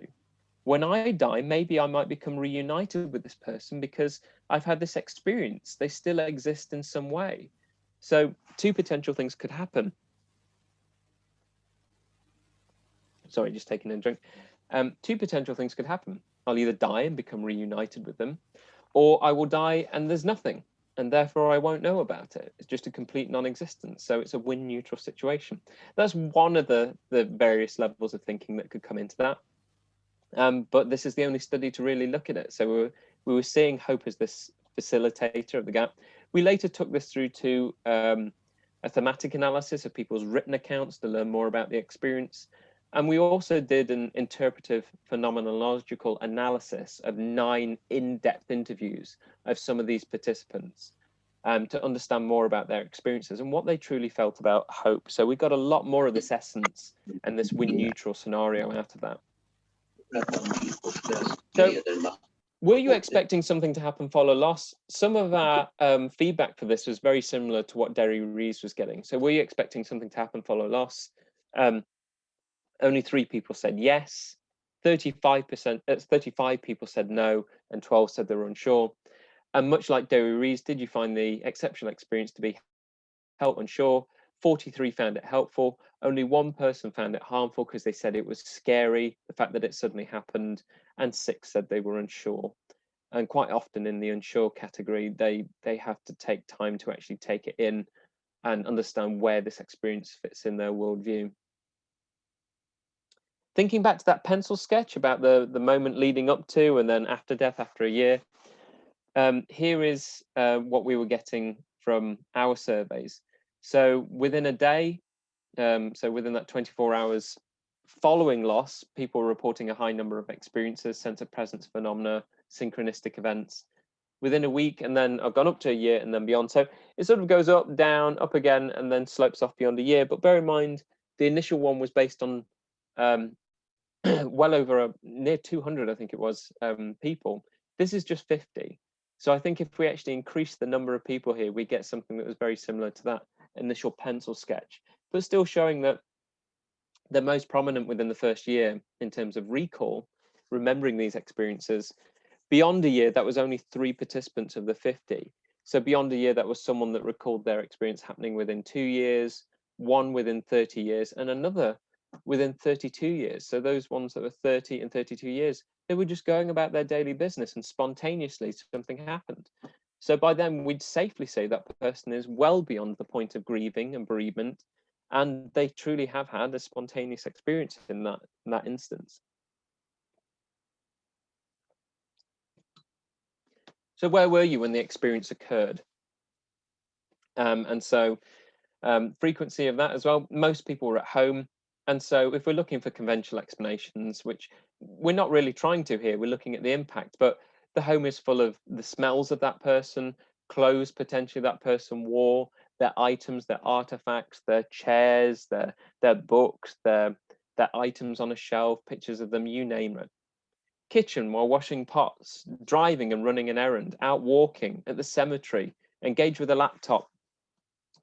S2: When I die, maybe I might become reunited with this person because I've had this experience. They still exist in some way. So two potential things could happen. Sorry, just taking a drink. Two potential things could happen. I'll either die and become reunited with them, or I will die and there's nothing, and therefore I won't know about it. It's just a complete non-existence. So it's a win-neutral situation. That's one of the various levels of thinking that could come into that. But this is the only study to really look at it. So we were seeing hope as this facilitator of the gap. We later took this through to a thematic analysis of people's written accounts to learn more about the experience. And we also did an interpretive phenomenological analysis of 9 in-depth interviews of some of these participants to understand more about their experiences and what they truly felt about hope. So we got a lot more of this essence and this win-neutral scenario out of that. So, were you expecting something to happen follow loss? Some of our feedback for this was very similar to what Derry Rees was getting. So were you expecting something to happen follow loss? Only 3 people said yes, 35 people said no, and 12 said they were unsure. And much like Derry Rees, did you find the exceptional experience to be helpful? Unsure. 43 found it helpful. Only 1 person found it harmful because they said it was scary, the fact that it suddenly happened, and 6 said they were unsure. And quite often in the unsure category, they have to take time to actually take it in and understand where this experience fits in their worldview. Thinking back to that pencil sketch about the moment leading up to and then after death, after a year, here is what we were getting from our surveys. So within a day, so within that 24 hours following loss, people were reporting a high number of experiences, sense of presence phenomena, synchronistic events. Within a week, and then I've gone up to a year and then beyond. So it sort of goes up, down, up again, and then slopes off beyond a year. But bear in mind, the initial one was based on well over near 200, I think it was, people. This is just 50. So I think if we actually increase the number of people here, we get something that was very similar to that initial pencil sketch, but still showing that they're most prominent within the first year in terms of recall, remembering these experiences. Beyond a year, that was only 3 participants of the 50. So beyond a year, that was someone that recalled their experience happening within 2 years, 1 within 30 years, and another within 32 years. So those ones that were 30 and 32 years, they were just going about their daily business and spontaneously something happened. So by then, we'd safely say that person is well beyond the point of grieving and bereavement, and they truly have had a spontaneous experience in that instance. So where were you when the experience occurred? And so frequency of that as well, most people were at home. And so if we're looking for conventional explanations, which we're not really trying to here, we're looking at the impact, but The home is full of the smells of that person, clothes potentially that person wore, their items, their artifacts, their chairs, their books, their items on a shelf, pictures of them, you name it. Kitchen while washing pots, driving and running an errand, out walking, at the cemetery, engaged with a laptop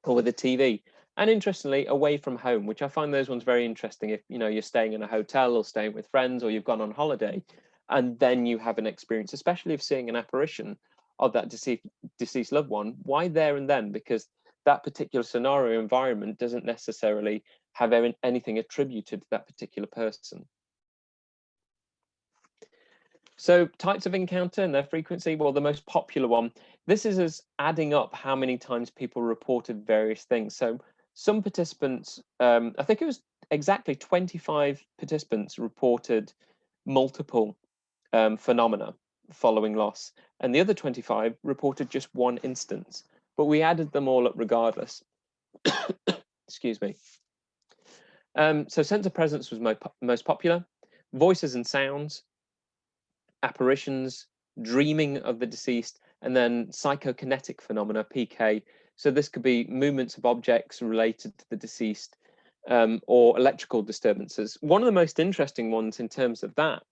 S2: or with a TV. And interestingly, away from home, which I find those ones very interesting. If you're staying in a hotel or staying with friends, or you've gone on holiday, and then you have an experience, especially of seeing an apparition of that deceased loved one. Why there and then? Because that particular scenario environment doesn't necessarily have anything attributed to that particular person. So types of encounter and their frequency, well, the most popular one, this is as adding up how many times people reported various things. So some participants, I think it was exactly 25 participants reported multiple phenomena following loss, and the other 25 reported just one instance, but we added them all up regardless. Excuse me. So sense of presence was most popular. Voices and sounds, apparitions, dreaming of the deceased, and then psychokinetic phenomena, PK. So this could be movements of objects related to the deceased, or electrical disturbances. One of the most interesting ones in terms of that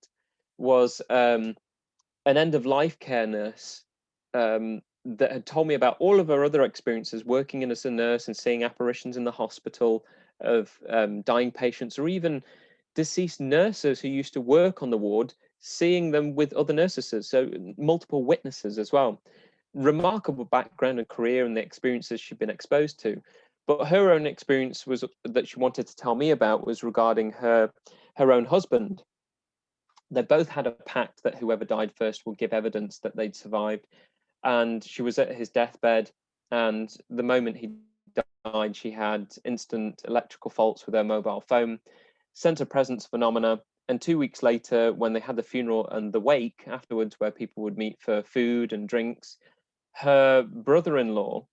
S2: was an end-of-life care nurse that had told me about all of her other experiences working as a nurse and seeing apparitions in the hospital of dying patients, or even deceased nurses who used to work on the ward, seeing them with other nurses, so multiple witnesses as well. Remarkable background and career and the experiences she'd been exposed to. But her own experience was that she wanted to tell me about was regarding her own husband. They both had a pact that whoever died first would give evidence that they'd survived. And she was at his deathbed, and the moment he died, she had instant electrical faults with her mobile phone, sense of presence phenomena. And 2 weeks later, when they had the funeral and the wake afterwards, where people would meet for food and drinks, her brother-in-law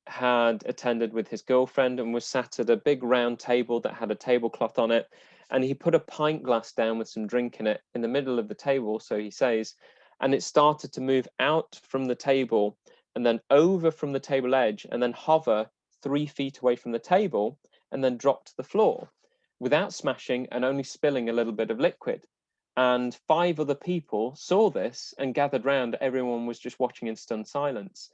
S2: had attended with his girlfriend and was sat at a big round table that had a tablecloth on it. And he put a pint glass down with some drink in it in the middle of the table, so he says, and it started to move out from the table and then over from the table edge and then hover 3 feet away from the table and then drop to the floor without smashing and only spilling a little bit of liquid. And 5 other people saw this and gathered round. Everyone was just watching in stunned silence.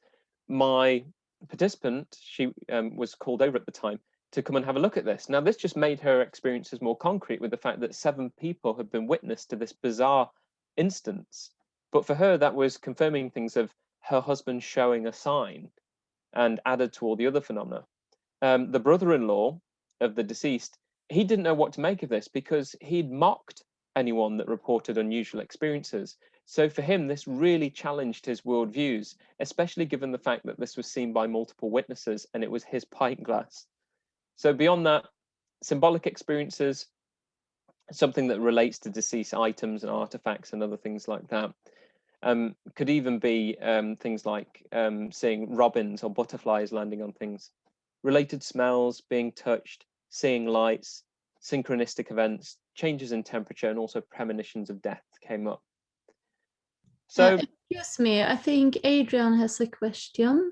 S2: My participant, she was called over at the time to come and have a look at this. Now, this just made her experiences more concrete with the fact that 7 people had been witness to this bizarre instance. But for her, that was confirming things of her husband showing a sign and added to all the other phenomena. The brother-in-law of the deceased, he didn't know what to make of this because he'd mocked anyone that reported unusual experiences. So for him, this really challenged his worldviews, especially given the fact that this was seen by multiple witnesses and it was his pint glass. So beyond that, symbolic experiences, something that relates to deceased items and artifacts and other things like that. Could even be things like seeing robins or butterflies landing on things. Related smells, being touched, seeing lights, synchronistic events, changes in temperature, and also premonitions of death came up. So,
S5: excuse me, I think Adrian has a question.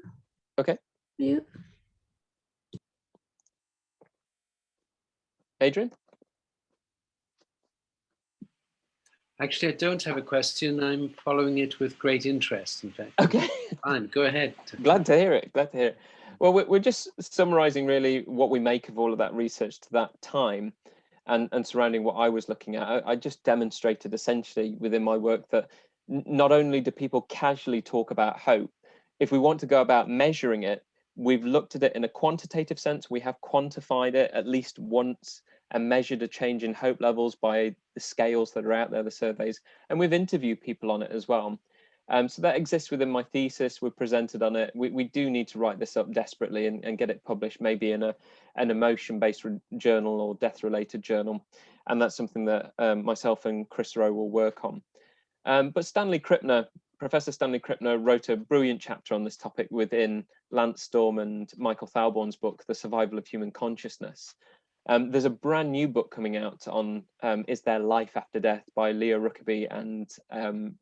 S2: Okay.
S5: You.
S2: Adrian?
S3: Actually, I don't have a question. I'm following it with great interest, in fact.
S2: Okay.
S3: Fine, go ahead.
S2: Glad to hear it. Glad to hear it. Well, we're just summarizing really what we make of all of that research to that time and surrounding what I was looking at. I just demonstrated essentially within my work that not only do people casually talk about hope, if we want to go about measuring it, we've looked at it in a quantitative sense. We have quantified it at least once and measured a change in hope levels by the scales that are out there, the surveys, and we've interviewed people on it as well. So that exists within my thesis. We've presented on it. We do need to write this up desperately and get it published, maybe in an emotion-based journal or death-related journal. And that's something that myself and Chris Rowe will work on. But Stanley Krippner, Professor Stanley Krippner, wrote a brilliant chapter on this topic within Lance Storm and Michael Thalborn's book, The Survival of Human Consciousness. There's a brand new book coming out on Is There Life After Death by Leah Rookaby and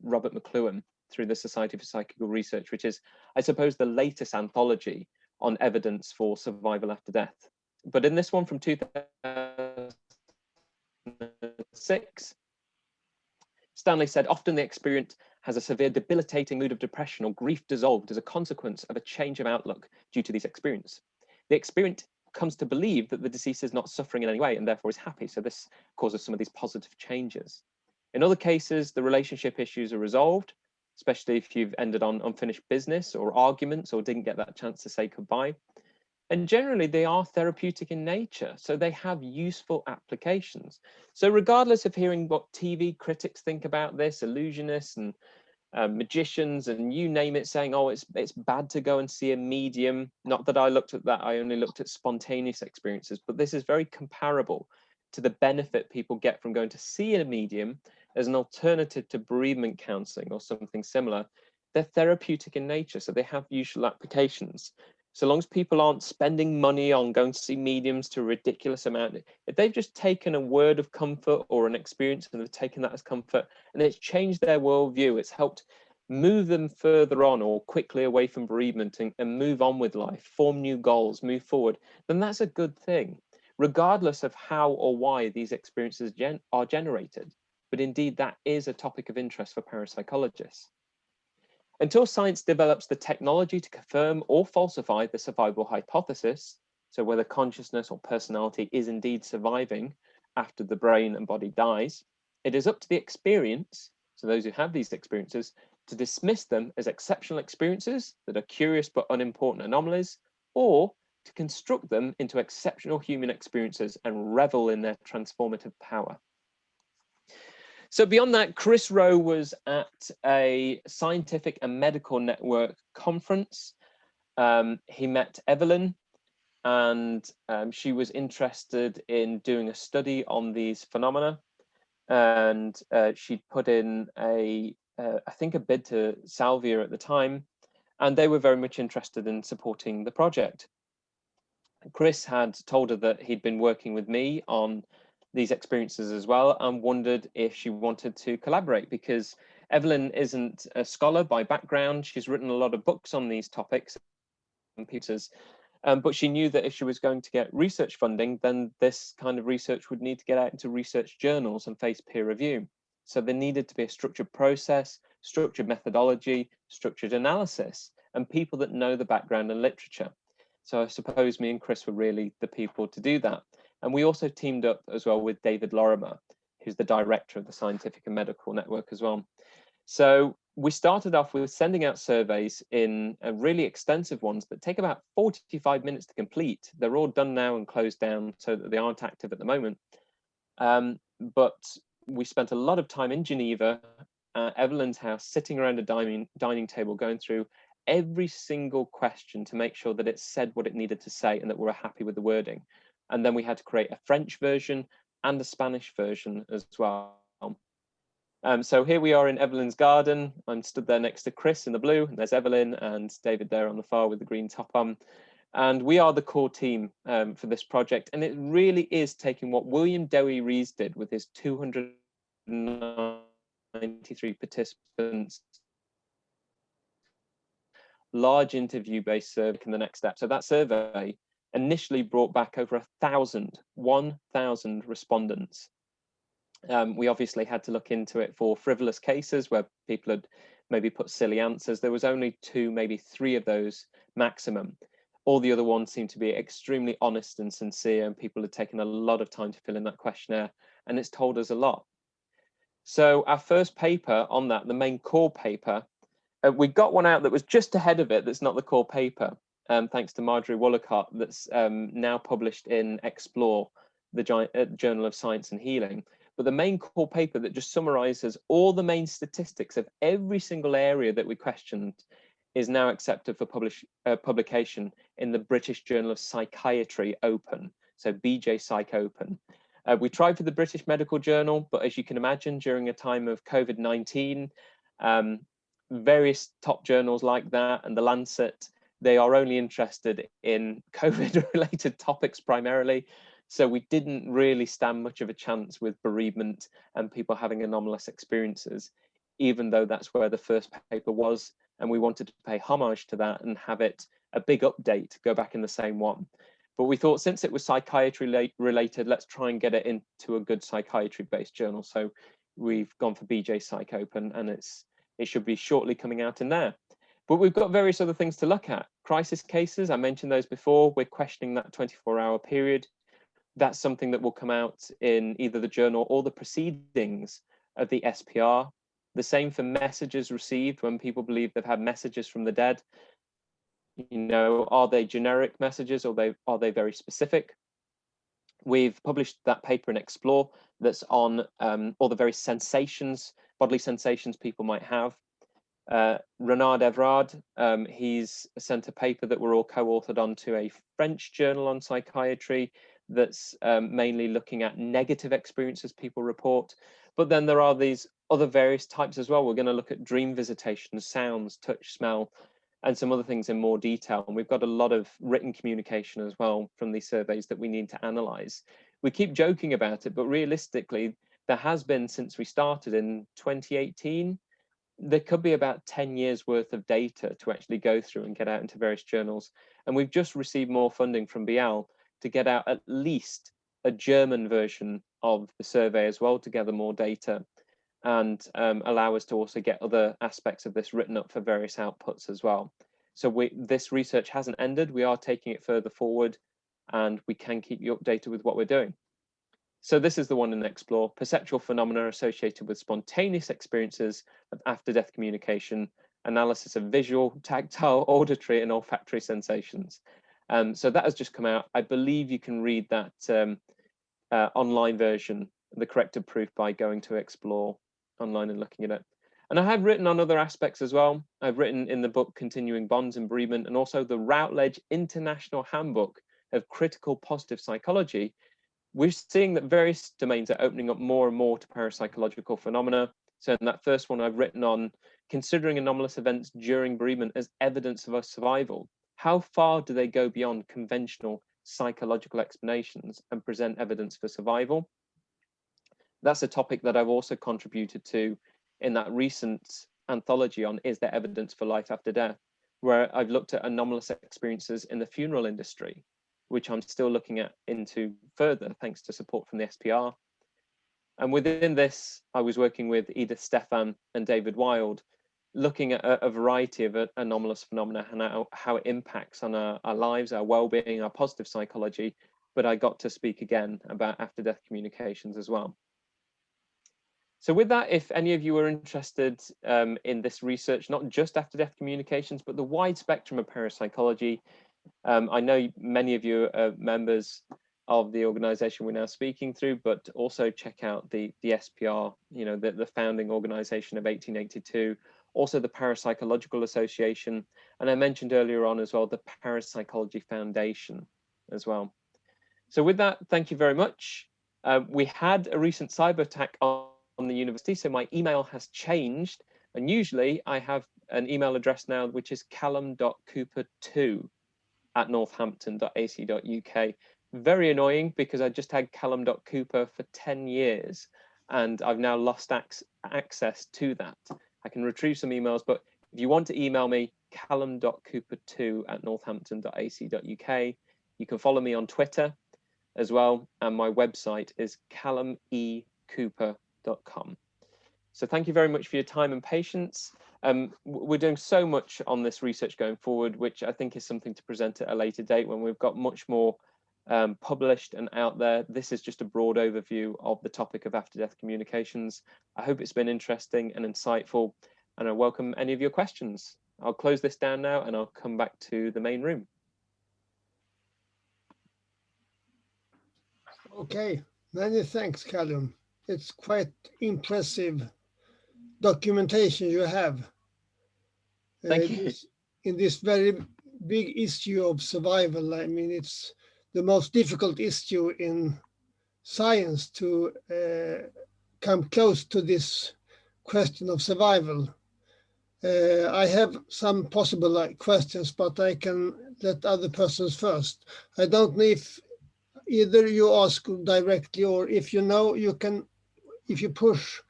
S2: Robert McLuhan. through the Society for Psychical Research, which is, I suppose, the latest anthology on evidence for survival after death. But in this one from 2006, Stanley said, often the experient has a severe debilitating mood of depression or grief dissolved as a consequence of a change of outlook due to these experiences. The experient comes to believe that the deceased is not suffering in any way and therefore is happy. So this causes some of these positive changes. In other cases, the relationship issues are resolved, especially if you've ended on unfinished business or arguments or didn't get that chance to say goodbye. And generally, they are therapeutic in nature, so they have useful applications. So regardless of hearing what TV critics think about this, illusionists and magicians and you name it, saying, oh, it's bad to go and see a medium. Not that I looked at that, I only looked at spontaneous experiences, but this is very comparable to the benefit people get from going to see a medium as an alternative to bereavement counseling or something similar. They're therapeutic in nature, so they have useful applications. So long as people aren't spending money on going to see mediums to a ridiculous amount, if they've just taken a word of comfort or an experience and they've taken that as comfort and it's changed their worldview, it's helped move them further on or quickly away from bereavement and move on with life, form new goals, move forward, then that's a good thing, regardless of how or why these experiences are generated. But indeed, that is a topic of interest for parapsychologists. Until science develops the technology to confirm or falsify the survival hypothesis, so whether consciousness or personality is indeed surviving after the brain and body dies, it is up to the experience, so those who have these experiences, to dismiss them as exceptional experiences that are curious but unimportant anomalies, or to construct them into exceptional human experiences and revel in their transformative power. So beyond that, Chris Rowe was at a scientific and medical network conference. He met Evelyn, and she was interested in doing a study on these phenomena. And she'd put in I think a bid to Salvia at the time, and they were very much interested in supporting the project. Chris had told her that he'd been working with me on these experiences as well and wondered if she wanted to collaborate, because Evelyn isn't a scholar by background. She's written a lot of books on these topics and pieces, but she knew that if she was going to get research funding, then this kind of research would need to get out into research journals and face peer review. So there needed to be a structured process, structured methodology, structured analysis, and people that know the background and literature. So I suppose me and Chris were really the people to do that. And we also teamed up as well with David Lorimer, who's the director of the Scientific and Medical Network as well. So we started off with sending out surveys in really extensive ones that take about 45 minutes to complete. They're all done now and closed down so that they aren't active at the moment. But we spent a lot of time in Geneva at Evelyn's house, sitting around a dining table, going through every single question to make sure that it said what it needed to say and that we're happy with the wording. And then we had to create a French version and a Spanish version as well. So here we are in Evelyn's garden. I'm stood there next to Chris in the blue, and there's Evelyn and David there on the far with the green top on. And we are the core team for this project. And it really is taking what William Dewi Rees did with his 293 participants, large interview-based survey in the next step. So that survey initially brought back over 1,000 respondents. We obviously had to look into it for frivolous cases where people had maybe put silly answers. There was only 2, maybe 3 of those maximum. All the other ones seemed to be extremely honest and sincere, and people had taken a lot of time to fill in that questionnaire, and it's told us a lot. So our first paper on that, the main core paper, we got one out that was just ahead of it that's not the core paper, thanks to Marjorie Wollicott, that's now published in Explore, the Journal of Science and Healing. But the main core paper that just summarizes all the main statistics of every single area that we questioned is now accepted for publication in the British Journal of Psychiatry Open, so BJ Psych Open. We tried for the British Medical Journal, but as you can imagine, during a time of COVID-19, various top journals like that and the Lancet, they are only interested in COVID-related topics primarily. So we didn't really stand much of a chance with bereavement and people having anomalous experiences even though that's where the first paper was. And we wanted to pay homage to that and have it a big update, go back in the same one. But we thought since it was psychiatry related, let's try and get it into a good psychiatry-based journal. So we've gone for BJ Psych Open, and it should be shortly coming out in there. But we've got various other things to look at. Crisis cases, I mentioned those before. We're questioning that 24-hour period. That's something that will come out in either the journal or the proceedings of the SPR. The same for messages received when people believe they've had messages from the dead. You know, are they generic messages or are they very specific? We've published that paper in Explore that's on all the various sensations, bodily sensations people might have. Renard Everard, he's sent a paper that we're all co-authored onto a French journal on psychiatry that's mainly looking at negative experiences people report. But then there are these other various types as well. We're going to look at dream visitation, sounds, touch, smell, and some other things in more detail. And we've got a lot of written communication as well from these surveys that we need to analyze. We keep joking about it, but realistically, there has been, since we started in 2018, there could be about 10 years worth of data to actually go through and get out into various journals. And we've just received more funding from BL to get out at least a German version of the survey as well, to gather more data and allow us to also get other aspects of this written up for various outputs as well. So this research hasn't ended. We are taking it further forward, and we can keep you updated with what we're doing. So this is the one in Explore: perceptual phenomena associated with spontaneous experiences of after-death communication, analysis of visual, tactile, auditory, and olfactory sensations. So that has just come out. I believe you can read that online version, the corrected proof, by going to Explore online and looking at it. And I have written on other aspects as well. I've written in the book Continuing Bonds and Bereavement, and also the Routledge International Handbook of Critical Positive Psychology. We're seeing that various domains are opening up more and more to parapsychological phenomena. So in that first one, I've written on considering anomalous events during bereavement as evidence of our survival. How far do they go beyond conventional psychological explanations and present evidence for survival? That's a topic that I've also contributed to in that recent anthology on Is There Evidence for Life After Death, where I've looked at anomalous experiences in the funeral industry, which I'm still looking into further, thanks to support from the SPR. And within this, I was working with Edith Stephan and David Wild, looking at a variety of anomalous phenomena and how it impacts on our lives, our well-being, our positive psychology. But I got to speak again about after-death communications as well. So with that, if any of you are interested in this research, not just after-death communications, but the wide spectrum of parapsychology, I know many of you are members of the organization we're now speaking through, but also check out the SPR, you know, the founding organization of 1882, also the Parapsychological Association, and I mentioned earlier on as well the Parapsychology Foundation as well. So with that, thank you very much. We had a recent cyber attack on the university, so my email has changed, and usually I have an email address now which is callum.cooper2@northampton.ac.uk. Very annoying, because I just had callum.cooper for 10 years and I've now lost access to that. I can retrieve some emails, but if you want to email me, callum.cooper2@northampton.ac.uk. You can follow me on Twitter as well, and my website is callumecooper.com. So thank you very much for your time and patience. We're doing so much on this research going forward, which I think is something to present at a later date when we've got much more published and out there. This is just a broad overview of the topic of after-death communications. I hope it's been interesting and insightful, and I welcome any of your questions. I'll close this down now and I'll come back to the main room.
S1: Okay, many thanks, Callum. It's quite impressive documentation you have.
S2: Thank you.
S1: In this very big issue of survival. I mean, it's the most difficult issue in science to come close to this question of survival. I have some possible questions, but I can let other persons first. I don't know if either you ask directly, or if you know, you can, if you push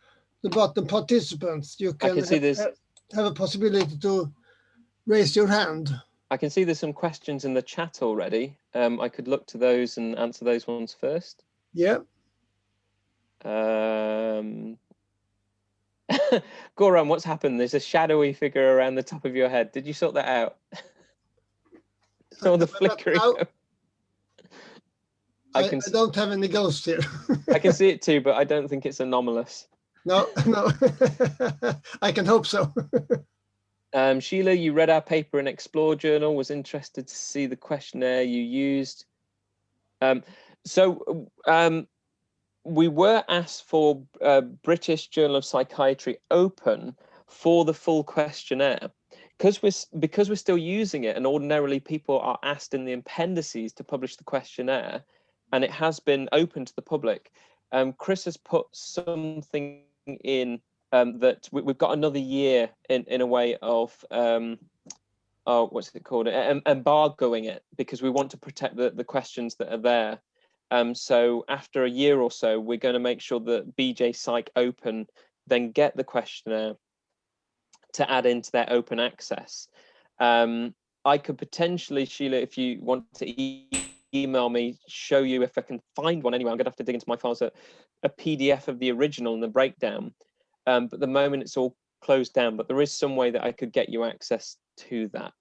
S1: the bottom, participants, you
S2: I
S1: can
S2: can see there's
S1: have a possibility to raise your hand.
S2: I can see there's some questions in the chat already. I could look to those and answer those ones first.
S1: Yeah.
S2: Goran, what's happened? There's a shadowy figure around the top of your head. Did you sort that out? Saw the flickering.
S1: I don't have any ghosts here.
S2: I can see it too, but I don't think it's anomalous.
S1: No, no. I can hope so.
S2: Sheila, you read our paper in Explore Journal, was interested to see the questionnaire you used. We were asked for British Journal of Psychiatry Open for the full questionnaire. Because we're still using it, and ordinarily people are asked in the appendices to publish the questionnaire, and it has been open to the public. Chris has put something in that we've got another year in a way of what's it called, embargoing it, because we want to protect the questions that are there. So after a year or so, we're going to make sure that BJ Psych Open then get the questionnaire to add into their open access. I could potentially, Sheila, if you want to email me, show you if I can find one anyway. I'm gonna have to dig into my files, a PDF of the original and the breakdown. But at the moment it's all closed down, but there is some way that I could get you access to that.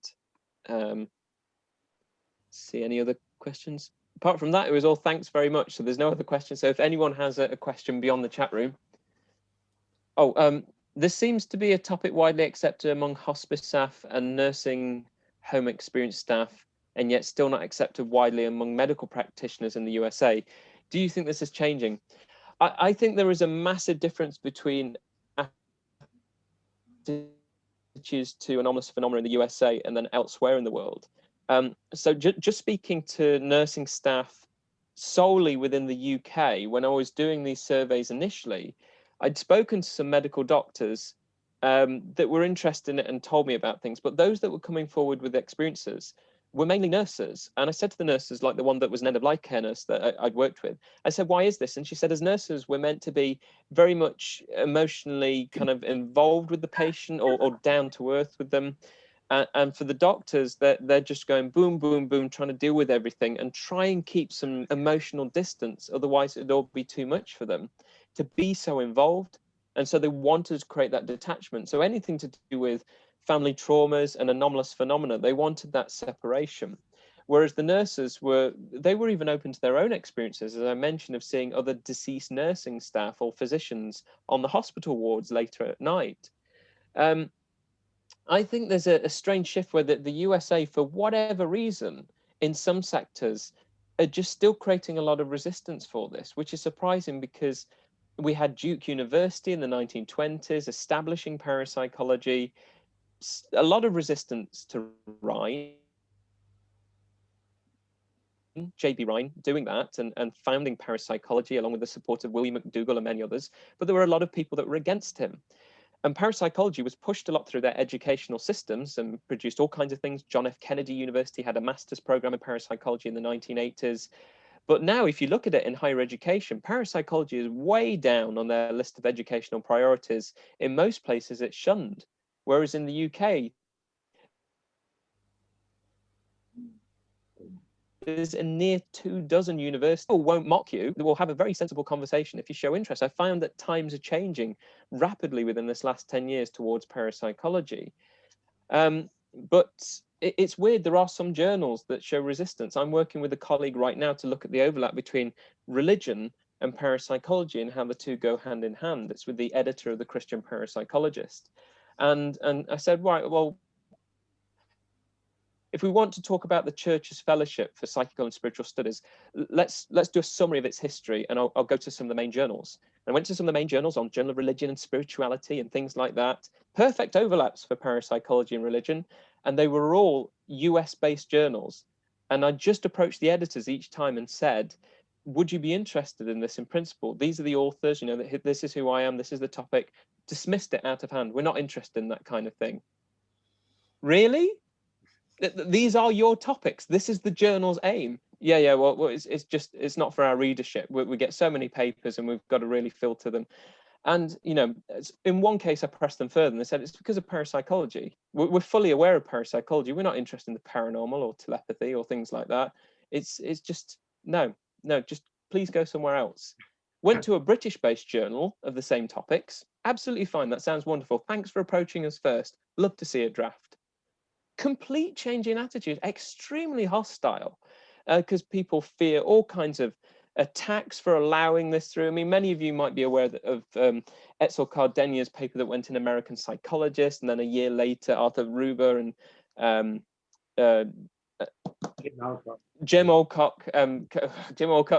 S2: See any other questions? Apart from that, it was all thanks very much. So there's no other questions. So if anyone has a question beyond the chat room. This seems to be a topic widely accepted among hospice staff and nursing home experience staff, and yet still not accepted widely among medical practitioners in the USA. Do you think this is changing? I think there is a massive difference between attitudes to anomalous phenomena in the USA and then elsewhere in the world. So just speaking to nursing staff solely within the UK, when I was doing these surveys initially, I'd spoken to some medical doctors that were interested in it and told me about things, but those that were coming forward with experiences were mainly nurses. And I said to the nurses, like the one that was an end-of-life care nurse that I'd worked with, I said, why is this? And she said, as nurses, we're meant to be very much emotionally kind of involved with the patient or down to earth with them. And for the doctors, they're just going boom, boom, boom, trying to deal with everything and try and keep some emotional distance. Otherwise, it'd all be too much for them to be so involved. And so they wanted to create that detachment. So anything to do with family traumas and anomalous phenomena, they wanted that separation. Whereas the nurses were even open to their own experiences, as I mentioned, of seeing other deceased nursing staff or physicians on the hospital wards later at night. I think there's a strange shift where the USA, for whatever reason, in some sectors, are just still creating a lot of resistance for this, which is surprising because we had Duke University in the 1920s establishing parapsychology, a lot of resistance to Rhine, J.B. Rhine doing that and founding parapsychology along with the support of William McDougall and many others, but there were a lot of people that were against him. And parapsychology was pushed a lot through their educational systems and produced all kinds of things. John F. Kennedy University had a master's program in parapsychology in the 1980s. But now, if you look at it in higher education, parapsychology is way down on their list of educational priorities. In most places, it's shunned. Whereas in the UK, there's a near 24 universities. People won't mock you. They will have a very sensible conversation if you show interest. I found that times are changing rapidly within this last 10 years towards parapsychology. But it's weird. There are some journals that show resistance. I'm working with a colleague right now to look at the overlap between religion and parapsychology and how the two go hand in hand. It's with the editor of the Christian Parapsychologist. And I said, right, well, if we want to talk about the Church's Fellowship for Psychical and Spiritual Studies, let's do a summary of its history, and I'll go to some of the main journals. And I went to some of the main journals on Journal of Religion and Spirituality and things like that. Perfect overlaps for parapsychology and religion, and they were all US-based journals. And I just approached the editors each time and said, would you be interested in this in principle? These are the authors, you know, this is who I am, this is the topic. Dismissed it out of hand. We're not interested in that kind of thing. Really? These are your topics. This is the journal's aim. Yeah. Well, it's not for our readership. We get so many papers and we've got to really filter them. And, you know, in one case, I pressed them further and they said, it's because of parapsychology. We're fully aware of parapsychology. We're not interested in the paranormal or telepathy or things like that. It's just, no, just please go somewhere else. Went to a British-based journal of the same topics. Absolutely fine. That sounds wonderful. Thanks for approaching us first. Love to see a draft. Complete change in attitude, extremely hostile, because people fear all kinds of attacks for allowing this through. I mean, many of you might be aware of Etzel Cardenier's paper that went in American Psychologist, and then a year later, Arthur Ruber and Jim Alcock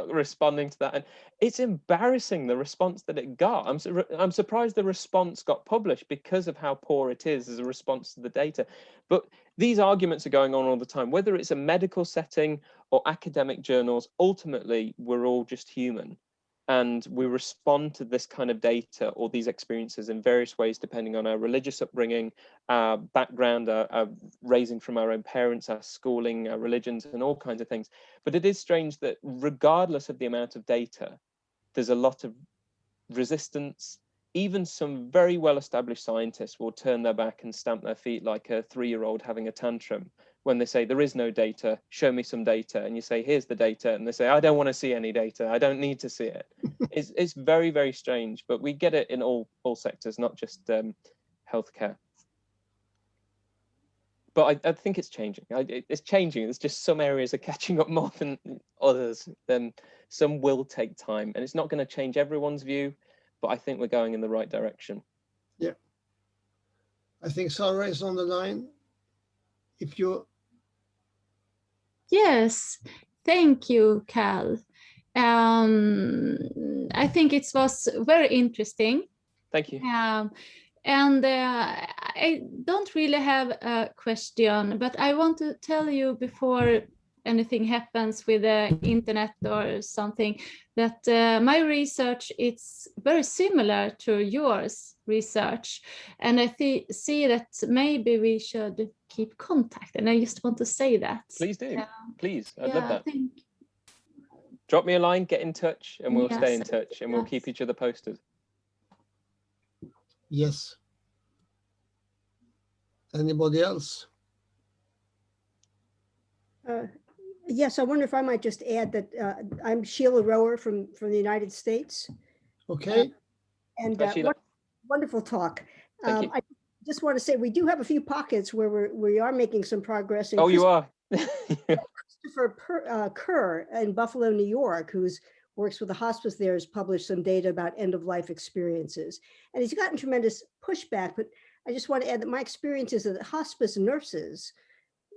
S2: responding to that, and it's embarrassing the response that it got. I'm surprised the response got published because of how poor it is as a response to the data. But these arguments are going on all the time, whether it's a medical setting or academic journals. Ultimately, we're all just human, and we respond to this kind of data or these experiences in various ways, depending on our religious upbringing, our background, our raising from our own parents, our schooling, our religions, and all kinds of things. But it is strange that regardless of the amount of data, there's a lot of resistance. Even some very well-established scientists will turn their back and stamp their feet like a 3-year-old having a tantrum when they say, there is no data, show me some data. And you say, here's the data. And they say, I don't want to see any data. I don't need to see it. It's very, very strange, but we get it in all sectors, not just healthcare. But I think it's changing. It's changing. There's just some areas are catching up more than others. Then some will take time, and it's not going to change everyone's view, but I think we're going in the right direction.
S1: Yeah. I think Sarah is on the line. If you...
S5: Yes, thank you, Cal. I think it was very interesting.
S2: Thank you.
S5: And I don't really have a question, but I want to tell you before anything happens with the internet or something, that my research, it's very similar to yours research. And I see that maybe we should keep contact. And I just want to say that.
S2: Please do. Please. I'd love that.
S5: Thank you.
S2: Drop me a line, get in touch, and we'll stay in
S5: Yes,
S2: touch, and we'll keep each other posted.
S1: Yes. Anybody else?
S6: Yes, I wonder if I might just add that I'm Sheila Rower from the United States.
S1: Okay.
S6: And
S2: Sheila.
S6: wonderful talk.
S2: Thank you.
S6: I just want to say we do have a few pockets where we are making some progress. And
S2: You are.
S6: Christopher Kerr in Buffalo, New York, who's works with the hospice there, has published some data about end-of-life experiences. And he's gotten tremendous pushback, but I just want to add that my experience is that hospice nurses,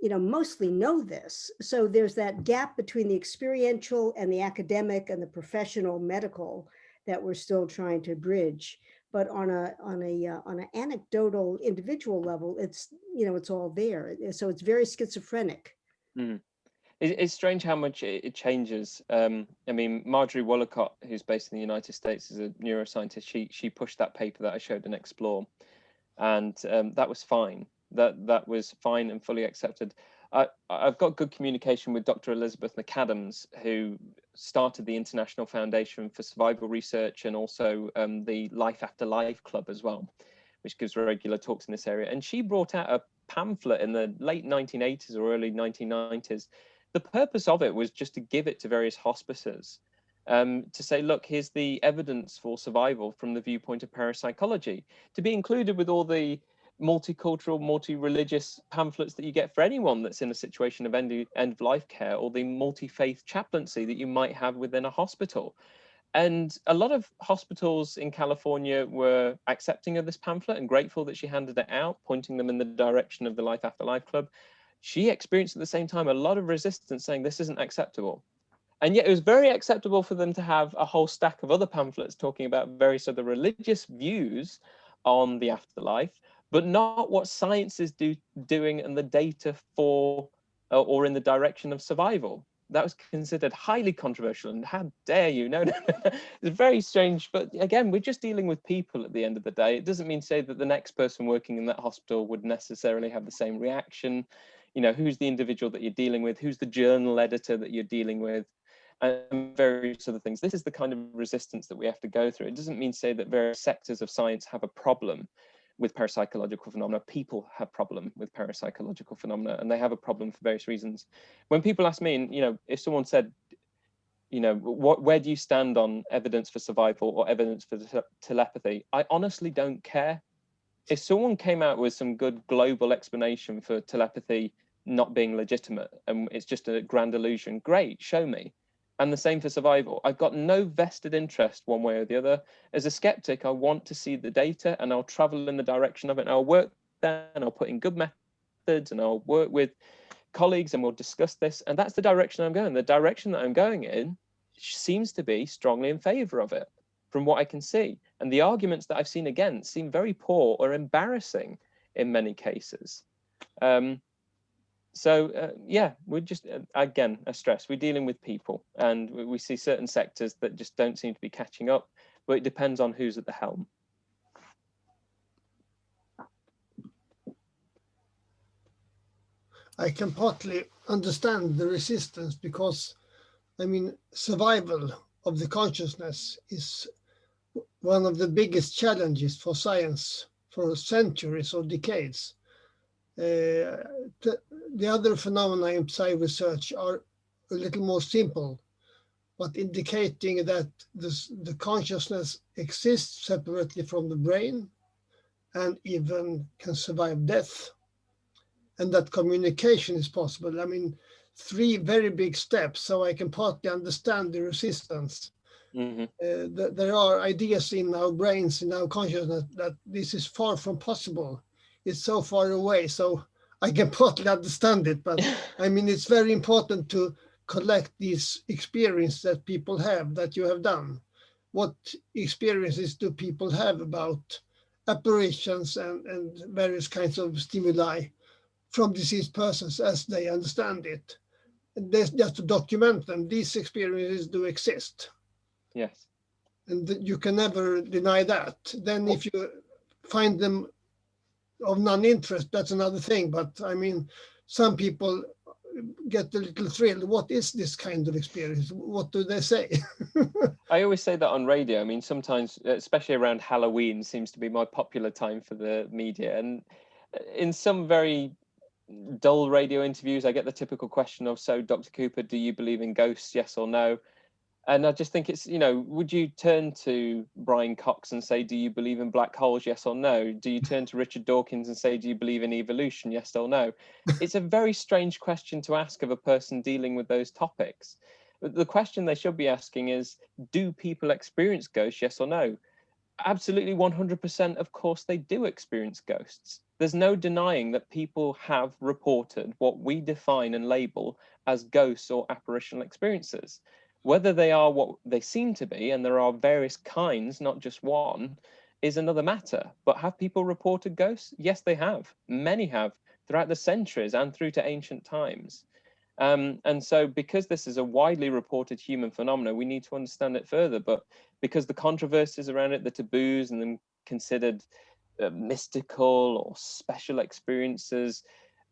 S6: mostly know this. So there's that gap between the experiential and the academic and the professional medical that we're still trying to bridge. But on an anecdotal individual level, it's all there. So it's very schizophrenic.
S2: Mm. It's strange how much it changes. I mean, Marjorie Wollicott, who's based in the United States, is a neuroscientist. She pushed that paper that I showed in Explore, and that was fine. That was fine and fully accepted. I've got good communication with Dr. Elizabeth McAdams, who started the International Foundation for Survival Research and also the Life After Life Club as well, which gives regular talks in this area. And she brought out a pamphlet in the late 1980s or early 1990s. The purpose of it was just to give it to various hospices, to say, look, here's the evidence for survival from the viewpoint of parapsychology, to be included with all the multicultural, multi-religious pamphlets that you get for anyone that's in a situation of end-of-life care, or the multi-faith chaplaincy that you might have within a hospital. And a lot of hospitals in California were accepting of this pamphlet and grateful that she handed it out, pointing them in the direction of the Life After Life Club. She experienced at the same time a lot of resistance, saying this isn't acceptable. And yet it was very acceptable for them to have a whole stack of other pamphlets talking about various other religious views on the afterlife, but not what science is doing and the data for or in the direction of survival. That was considered highly controversial, and how dare you? No. It's very strange. But again, we're just dealing with people at the end of the day. It doesn't mean to say that the next person working in that hospital would necessarily have the same reaction. Who's the individual that you're dealing with? Who's the journal editor that you're dealing with? and various other things. This is the kind of resistance that we have to go through. It doesn't mean to say that various sectors of science have a problem with parapsychological phenomena. People have problem with parapsychological phenomena, and they have a problem for various reasons. When people ask me, and, you know, if someone said, you know, where do you stand on evidence for survival or evidence for telepathy? I honestly don't care. If someone came out with some good global explanation for telepathy not being legitimate and it's just a grand illusion, great, show me. And the same for survival. I've got no vested interest one way or the other. As a skeptic, I want to see the data, and I'll travel in the direction of it, and I'll work there, and I'll put in good methods, and I'll work with colleagues, and we'll discuss this. And that's the direction I'm going. The direction that I'm going in seems to be strongly in favor of it, from what I can see. And the arguments that I've seen against seem very poor or embarrassing in many cases. Yeah, we're just, again, I stress, we're dealing with people, and we see certain sectors that just don't seem to be catching up, but it depends on who's at the helm.
S1: I can partly understand the resistance because, I mean, survival of the consciousness is one of the biggest challenges for science for centuries or decades. The other phenomena in psi research are a little more simple, but indicating that the consciousness exists separately from the brain and even can survive death, and that communication is possible. I mean, 3 very big steps, so I can partly understand the resistance. There are ideas in our brains, in our consciousness, that this is far from possible. It's so far away, so I can partly understand it. But I mean, it's very important to collect these experiences that people have, that you have done. What experiences do people have about apparitions and various kinds of stimuli from deceased persons as they understand it? And just to document them, these experiences do exist.
S2: Yes.
S1: And you can never deny that. Then if you find them of non-interest, that's another thing. But I mean, some people get a little thrilled. What is this kind of experience? What do they say?
S2: I always say that on radio. I mean, sometimes, especially around Halloween, seems to be my popular time for the media. And in some very dull radio interviews, I get the typical question of, so Dr. Cooper, do you believe in ghosts, yes or no? And I just think it's, you know, would you turn to Brian Cox and say, do you believe in black holes, yes or no? Do you turn to Richard Dawkins and say, do you believe in evolution, yes or no? It's a very strange question to ask of a person dealing with those topics. The question they should be asking is, do people experience ghosts, yes or no? Absolutely 100%, of course they do experience ghosts. There's no denying that people have reported what we define and label as ghosts or apparitional experiences. Whether they are what they seem to be, and there are various kinds, not just one, is another matter. But have people reported ghosts? Yes, they have. Many have, throughout the centuries and through to ancient times. And so because this is a widely reported human phenomenon, we need to understand it further. But because the controversies around it, the taboos, and them considered mystical or special experiences,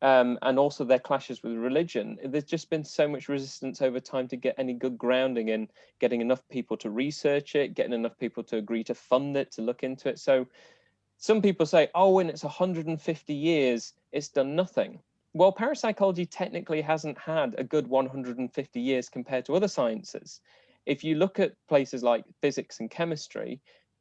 S2: and also their clashes with religion, there's just been so much resistance over time to get any good grounding in getting enough people to research it, getting enough people to agree to fund it, to look into it. So some people say, oh, when it's 150 years, it's done nothing. Well, parapsychology technically hasn't had a good 150 years compared to other sciences. If you look at places like physics and chemistry,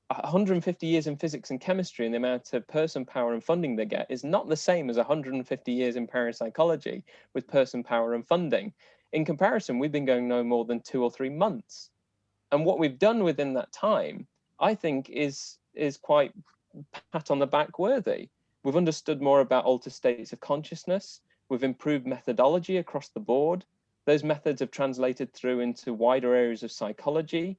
S2: 150 years in physics and chemistry and the amount of person power and funding they get is not the same as 150 years in parapsychology with person power and funding. In comparison, we've been going no more than 2 or 3 months. And what we've done within that time, I think, is quite pat on the back worthy. We've understood more about altered states of consciousness. We've improved methodology across the board. Those methods have translated through into wider areas of psychology.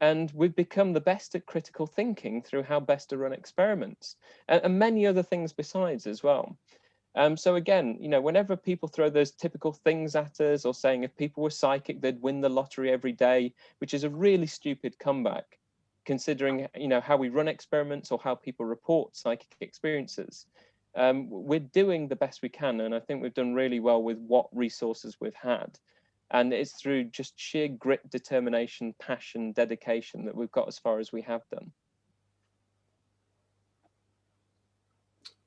S2: And we've become the best at critical thinking through how best to run experiments, and many other things besides as well. So again, you know, whenever people throw those typical things at us, or saying if people were psychic, they'd win the lottery every day, which is a really stupid comeback, considering, you know, how we run experiments or how people report psychic experiences. We're doing the best we can, and I think we've done really well with what resources we've had. And it's through just sheer grit, determination, passion, dedication that we've got as far as we have done.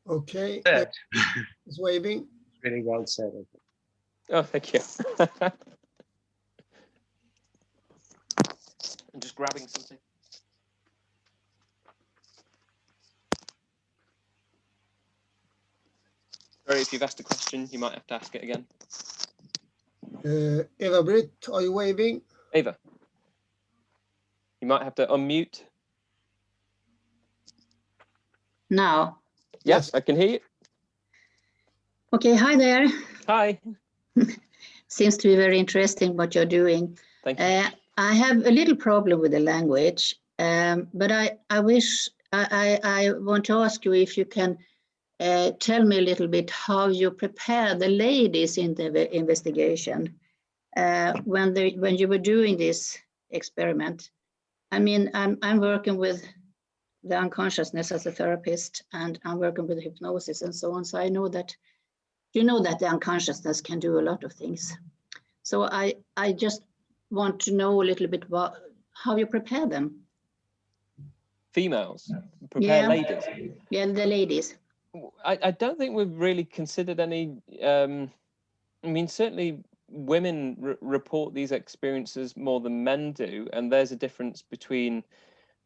S1: Okay,
S3: Said.
S1: it's waving.
S3: Really well said. I think.
S2: Oh, thank you. I'm just grabbing something. Sorry, if you've asked a question, you might have to ask it again.
S1: Eva Britt, are you waving?
S2: Ava, you might have to unmute.
S7: Now.
S2: Yes, I can hear you.
S7: Okay, hi there.
S2: Hi.
S7: Seems to be very interesting what you're doing.
S2: Thank you.
S7: I have a little problem with the language, but I want to ask you if you can tell me a little bit how you prepare the ladies in the investigation when you were doing this experiment. I mean, I'm working with the unconsciousness as a therapist, and I'm working with hypnosis and so on. So I know that the unconsciousness can do a lot of things. So I just want to know a little bit about how you prepare them.
S2: Females, prepare ladies.
S7: Yeah, the ladies.
S2: I don't think we've really considered any. I mean, certainly women report these experiences more than men do, and there's a difference between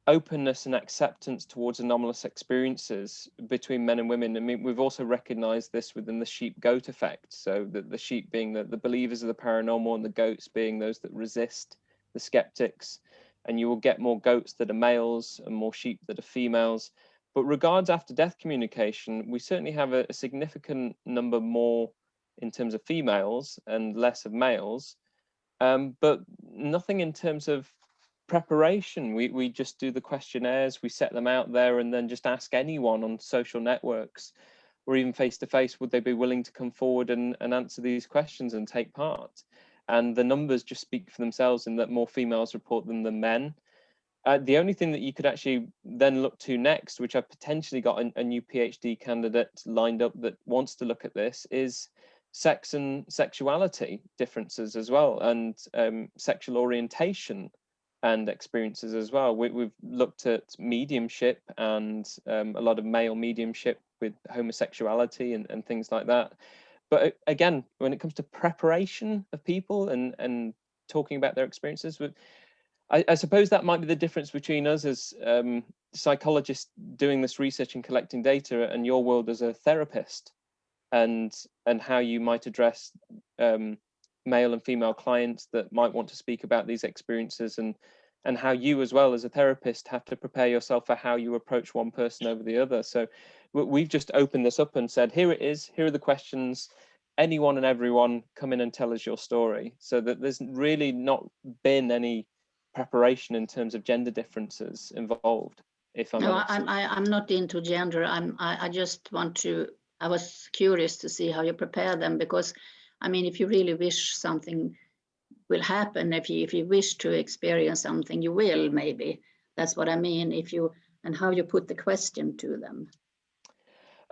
S2: openness and acceptance towards anomalous experiences between men and women. I mean, we've also recognized this within the sheep-goat effect. So the sheep being the believers of the paranormal, and the goats being those that resist, the skeptics. And you will get more goats that are males and more sheep that are females. But regards after death communication, we certainly have a significant number more in terms of females and less of males, but nothing in terms of preparation. We just do the questionnaires, we set them out there, and then just ask anyone on social networks or even face to face, would they be willing to come forward and answer these questions and take part? And the numbers just speak for themselves, in that more females report them than men. The only thing that you could actually then look to next, which I've potentially got a new PhD candidate lined up that wants to look at this, is sex and sexuality differences as well, and sexual orientation and experiences as well. We've looked at mediumship and a lot of male mediumship with homosexuality and things like that. But again, when it comes to preparation of people and talking about their experiences, I suppose that might be the difference between us as psychologists doing this research and collecting data, and your world as a therapist, and how you might address male and female clients that might want to speak about these experiences, and how you as well as a therapist have to prepare yourself for how you approach one person over the other. So we've just opened this up and said, here it is, here are the questions, anyone and everyone come in and tell us your story, so that there's really not been any preparation in terms of gender differences involved, if I'm honest.
S7: I'm not into gender. I just want to, I was curious to see how you prepare them, because I mean, if you really wish something will happen, if you wish to experience something, you will, maybe. That's what I mean. And how you put the question to them.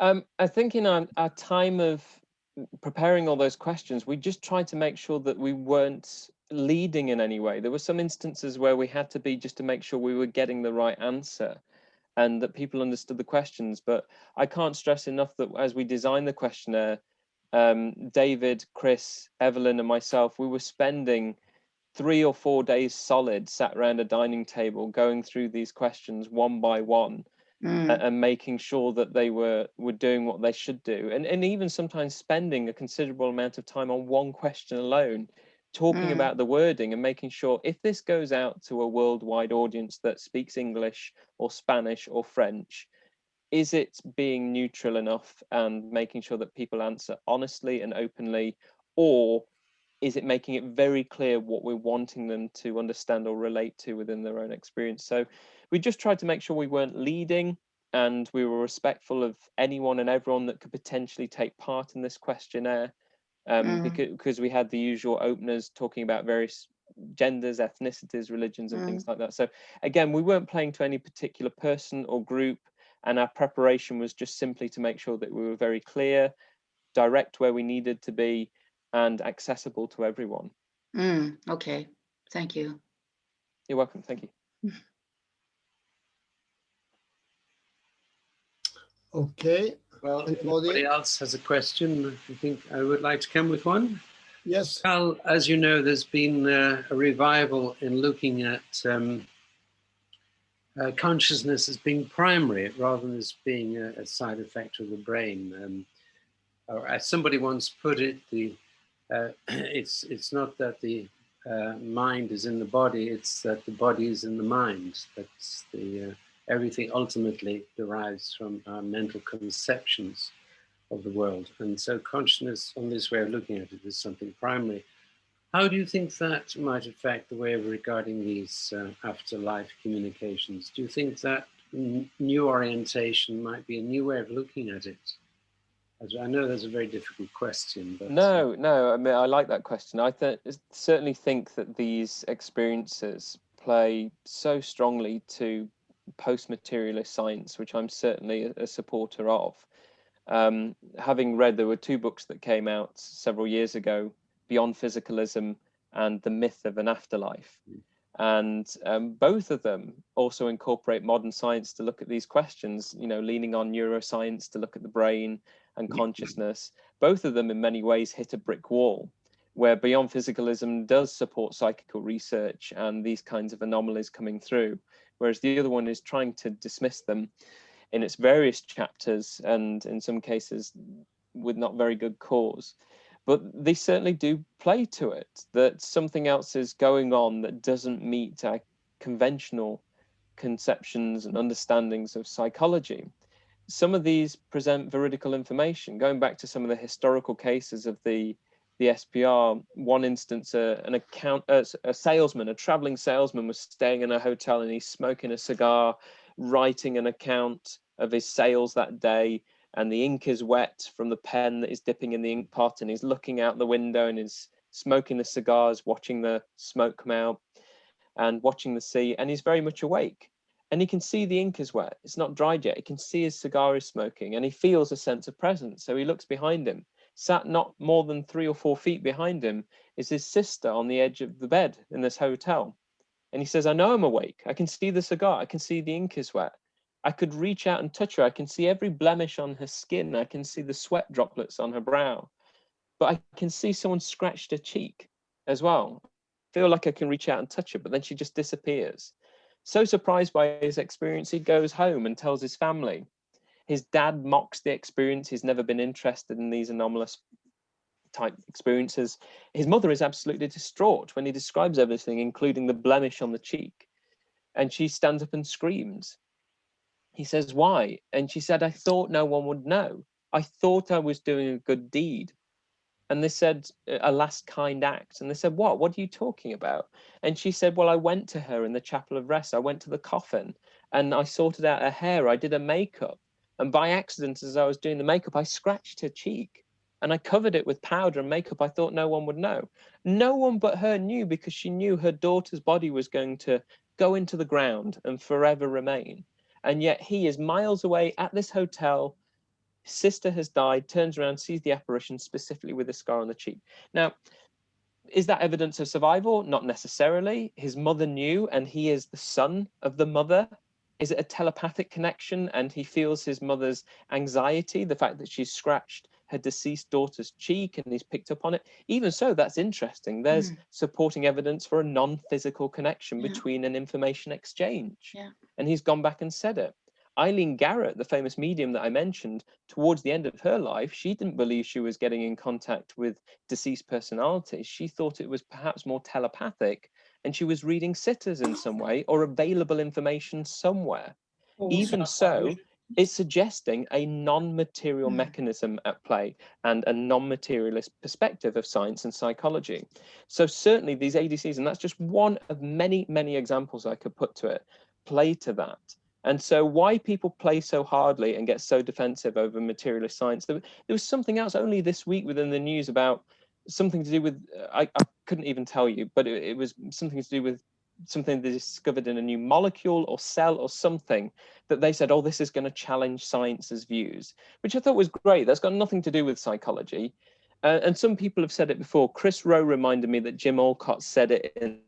S2: I think in our time of preparing all those questions, we just tried to make sure that we weren't leading in any way. There were some instances where we had to be, just to make sure we were getting the right answer and that people understood the questions. But I can't stress enough that as we designed the questionnaire, David, Chris, Evelyn and myself, we were spending 3 or 4 days solid sat around a dining table going through these questions one by one. And making sure that they were doing what they should do, and even sometimes spending a considerable amount of time on one question alone, talking about the wording and making sure, if this goes out to a worldwide audience that speaks English or Spanish or French, is it being neutral enough and making sure that people answer honestly and openly, or is it making it very clear what we're wanting them to understand or relate to within their own experience? So we just tried to make sure we weren't leading, and we were respectful of anyone and everyone that could potentially take part in this questionnaire, because we had the usual openers talking about various genders, ethnicities, religions and things like that. So again, we weren't playing to any particular person or group, and our preparation was just simply to make sure that we were very clear, direct where we needed to be, and accessible to everyone.
S7: Okay, thank you.
S2: You're welcome. Thank you.
S1: Okay.
S3: Well, if
S1: Anybody?
S3: anybody else has a question, I think I would like to come with one.
S1: Yes.
S3: Well, as you know, there's been a revival in looking at consciousness as being primary rather than as being a side effect of the brain. Or as somebody once put it, it's not that the mind is in the body; it's that the body is in the mind. That's everything ultimately derives from our mental conceptions of the world, and so consciousness, on this way of looking at it, is something primary. How do you think that might affect the way of regarding these afterlife communications? Do you think that new orientation might be a new way of looking at it? I know that's a very difficult question, but
S2: No, I mean, I like that question. I certainly think that these experiences play so strongly to post-materialist science, which I'm certainly a supporter of. Having read, there were two books that came out several years ago, Beyond Physicalism and The Myth of an Afterlife. And both of them also incorporate modern science to look at these questions, you know, leaning on neuroscience to look at the brain and consciousness. Both of them in many ways hit a brick wall, where Beyond Physicalism does support psychical research and these kinds of anomalies coming through, whereas the other one is trying to dismiss them in its various chapters, and in some cases with not very good cause. But they certainly do play to it, that something else is going on that doesn't meet our conventional conceptions and understandings of psychology. Some of these present veridical information. Going back to some of the historical cases of the SPR, one instance, a salesman, a traveling salesman, was staying in a hotel and he's smoking a cigar, writing an account of his sales that day, and the ink is wet from the pen that is dipping in the ink pot, and he's looking out the window and is smoking the cigars, watching the smoke come out and watching the sea, and he's very much awake. And he can see the ink is wet. It's not dried yet. He can see his cigar is smoking, and he feels a sense of presence. So he looks behind him. Sat not more than 3 or 4 feet behind him is his sister on the edge of the bed in this hotel. And he says, I know I'm awake. I can see the cigar. I can see the ink is wet. I could reach out and touch her. I can see every blemish on her skin. I can see the sweat droplets on her brow. But I can see someone scratched her cheek as well. I feel like I can reach out and touch her, but then she just disappears. So surprised by his experience, he goes home and tells his family. His dad mocks the experience. He's never been interested in these anomalous type experiences. His mother is absolutely distraught when he describes everything, including the blemish on the cheek. And she stands up and screams. He says, why? And she said, I thought no one would know. I thought I was doing a good deed. And they said, a last kind act. And they said, what are you talking about? And she said, well, I went to her in the chapel of rest. I went to the coffin and I sorted out her hair. I did her makeup. And by accident, as I was doing the makeup, I scratched her cheek and I covered it with powder and makeup. I thought no one would know. No one but her knew, because she knew her daughter's body was going to go into the ground and forever remain. And yet he is miles away at this hotel. His sister has died, turns around, sees the apparition, specifically with a scar on the cheek. Now, is that evidence of survival? Not necessarily. His mother knew, and he is the son of the mother. Is it a telepathic connection, and he feels his mother's anxiety, the fact that she's scratched her deceased daughter's cheek and he's picked up on it? Even so, that's interesting. There's supporting evidence for a non-physical connection between an information exchange. And he's gone back and said it. Eileen Garrett, the famous medium that I mentioned, towards the end of her life, she didn't believe she was getting in contact with deceased personalities. She thought it was perhaps more telepathic, and she was reading sitters in some way or available information somewhere. Even so, it's suggesting a non-material mechanism at play and a non-materialist perspective of science and psychology. So certainly these ADCs, and that's just one of many, many examples I could put to it, play to that. And so why people play so hardly and get so defensive over materialist science? There was something else only this week within the news about something to do with, I couldn't even tell you, but it was something to do with something they discovered in a new molecule or cell or something that they said, oh, this is going to challenge science's views, which I thought was great. That's got nothing to do with psychology. And some people have said it before. Chris Rowe reminded me that Jim Olcott said it in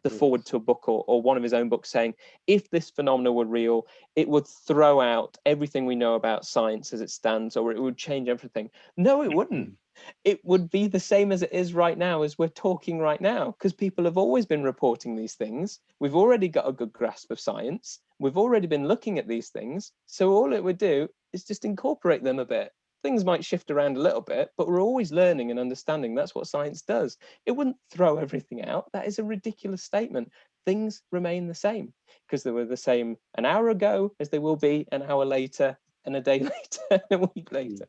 S2: the foreword to a book or one of his own books, saying, if this phenomena were real, it would throw out everything we know about science as it stands, or it would change everything. No, it wouldn't. It would be the same as it is right now, as we're talking right now, because people have always been reporting these things. We've already got a good grasp of science. We've already been looking at these things. So all it would do is just incorporate them a bit. Things might shift around a little bit, but we're always learning and understanding. That's what science does. It wouldn't throw everything out. That is a ridiculous statement. Things remain the same because they were the same an hour ago as they will be an hour later and a day later and a week later.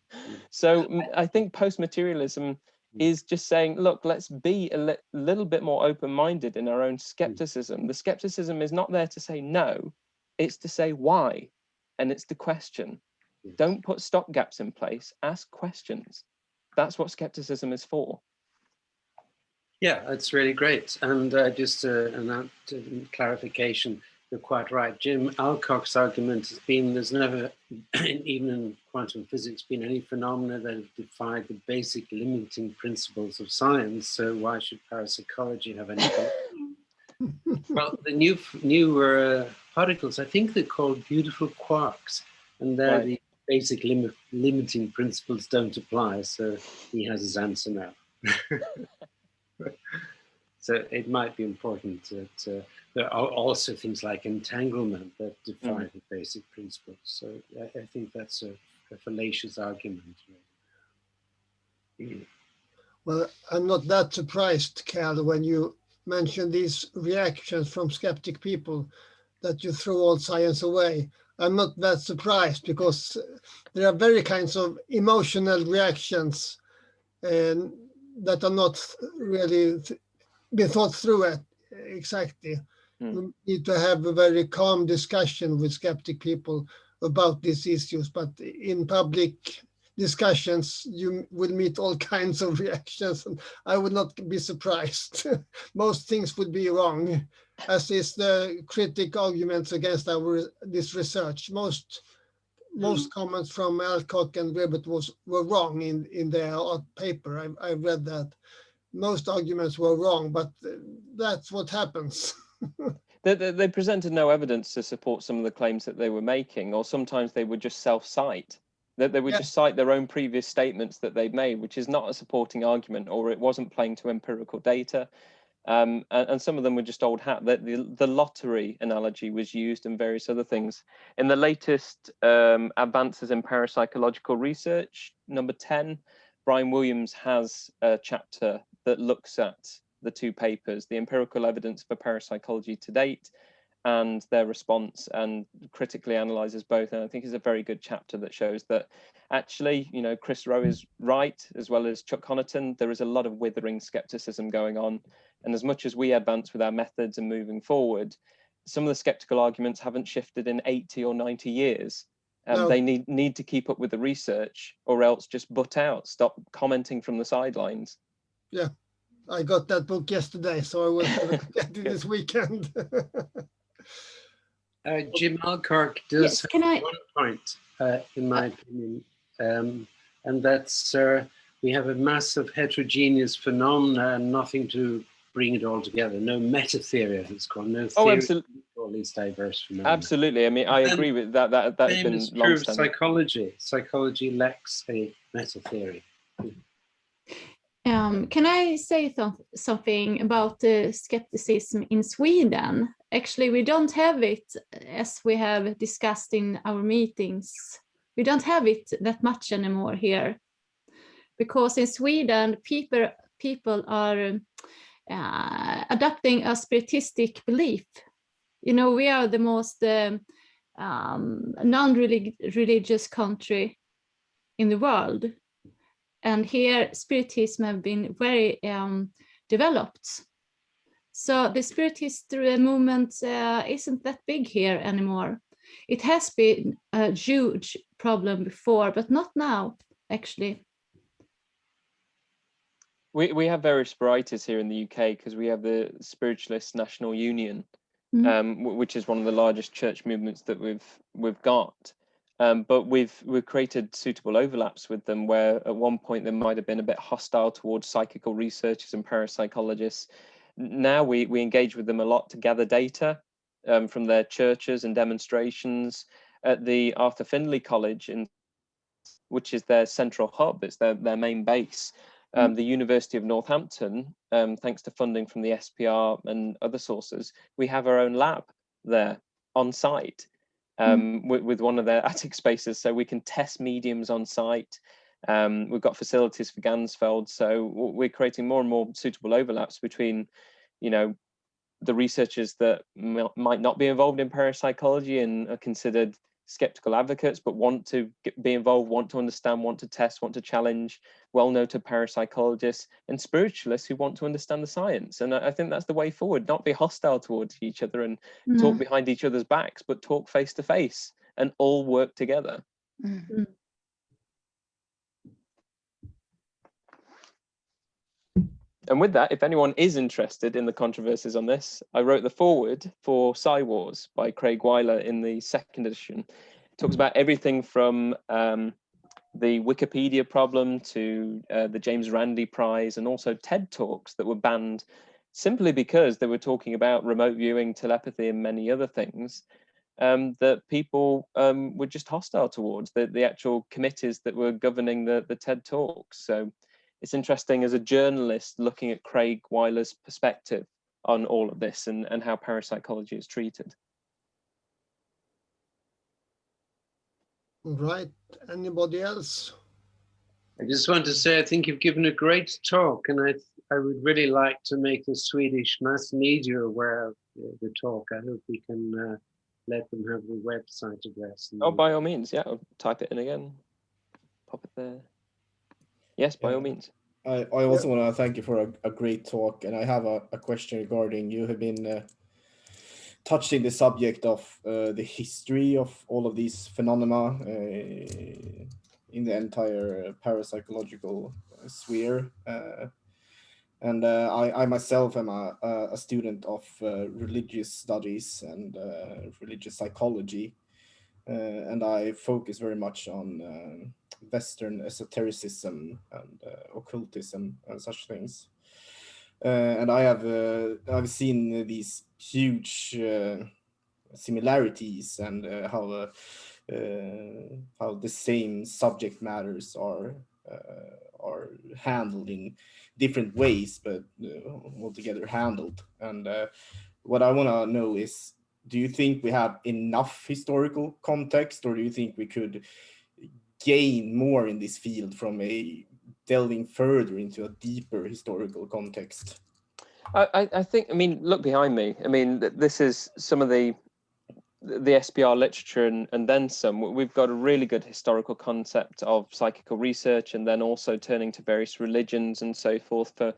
S2: So I think post-materialism is just saying, look, let's be a little bit more open-minded in our own skepticism. The skepticism is not there to say no, it's to say why, and it's to question. Don't put stopgaps in place, ask questions. That's what skepticism is for.
S3: Yeah, that's really great. And just a clarification, you're quite right. Jim Alcock's argument has been there's never, even in quantum physics, been any phenomena that have defied the basic limiting principles of science. So why should parapsychology have any? Well, the new particles, I think they're called beautiful quarks, and they're
S2: Right.
S3: the basic limiting principles don't apply. So he has his answer now. So it might be important that there are also things like entanglement that defy the basic principles. So I think that's a fallacious argument. Really.
S1: Well, I'm not that surprised, Cal, when you mention these reactions from skeptic people that you throw all science away. I'm not that surprised because there are very kinds of emotional reactions that are not really been thought through exactly. We need to have a very calm discussion with skeptic people about these issues, but in public discussions, you will meet all kinds of reactions, and I would not be surprised. Most things would be wrong, as is the critic arguments against this research. Most comments from Alcock and Ribbett were wrong in their paper. I read that. Most arguments were wrong, but that's what happens.
S2: They presented no evidence to support some of the claims that they were making, or sometimes they would just self-cite. That they would just cite their own previous statements that they'd made, which is not a supporting argument, or it wasn't playing to empirical data. And some of them were just old hat. The lottery analogy was used and various other things. In the latest Advances in Parapsychological Research, number 10, Brian Williams has a chapter that looks at the two papers, the empirical evidence for parapsychology to date and their response, and critically analyzes both. And I think it's a very good chapter that shows that actually, you know, Chris Rowe is right, as well as Chuck Honiton. There is a lot of withering skepticism going on. And as much as we advance with our methods and moving forward, some of the skeptical arguments haven't shifted in 80 or 90 years.
S1: No.
S2: They need to keep up with the research, or else just butt out, stop commenting from the sidelines.
S1: Yeah, I got that book yesterday, so I will have a look at it this weekend.
S3: Jim Alcock does
S5: Yes,
S3: have one point, in my opinion, and that's we have a massive heterogeneous phenomena and nothing to bring it all together. No meta theory, as it's called. No theory of all these diverse phenomena.
S2: Absolutely. I mean, I agree with that. That has been
S3: true of
S2: long-standing.
S3: psychology. Psychology lacks a meta theory.
S5: Can I say something about the skepticism in Sweden? Actually, we don't have it, as we have discussed in our meetings. We don't have it that much anymore here, because in Sweden, people are adopting a spiritistic belief. You know, we are the most non-religious country in the world. And here, Spiritism have been very developed. So the Spiritist movement isn't that big here anymore. It has been a huge problem before, but not now, actually.
S2: We have various varieties here in the UK because we have the Spiritualist National Union, which is one of the largest church movements that we've got. But we've created suitable overlaps with them, where at one point they might have been a bit hostile towards psychical researchers and parapsychologists. Now we engage with them a lot to gather data from their churches and demonstrations. At the Arthur Findlay College, which is their central hub, it's their main base. The University of Northampton, thanks to funding from the SPR and other sources, we have our own lab there on site. With one of their attic spaces, so we can test mediums on site. We've got facilities for Gansfeld, so we're creating more and more suitable overlaps between, the researchers that might not be involved in parapsychology and are considered skeptical advocates, but want to be involved, want to understand, want to test, want to challenge, well-noted parapsychologists and spiritualists who want to understand the science. And I think that's the way forward, not be hostile towards each other and talk behind each other's backs, but talk face to face and all work together. And with that, if anyone is interested in the controversies on this, I wrote the foreword for Psy Wars by Craig Weiler in the 2nd edition. It talks about everything from the Wikipedia problem to the James Randi Prize, and also TED Talks that were banned simply because they were talking about remote viewing, telepathy, and many other things that people were just hostile towards, the actual committees that were governing the TED Talks. So it's interesting as a journalist looking at Craig Weiler's perspective on all of this and how parapsychology is treated.
S1: Right. Anybody else?
S3: I just want to say, I think you've given a great talk, and I would really like to make the Swedish mass media aware of the talk. I hope we can let them have the website address.
S2: Oh, by all means, yeah, I'll type it in again. Pop it there. Yes, by all means.
S8: I also want to thank you for a great talk, and I have a question regarding, you have been touching the subject of the history of all of these phenomena in the entire parapsychological sphere. And I myself am a student of religious studies and religious psychology, and I focus very much on Western esotericism and occultism and such things. And I've seen these huge similarities and how the same subject matters are handled in different ways, but altogether handled. And what I want to know is, do you think we have enough historical context, or do you think we could gain more in this field from delving further into a deeper historical context?
S2: I think, look behind me. This is some of the SPR literature and then some. We've got a really good historical concept of psychical research, and then also turning to various religions and so forth for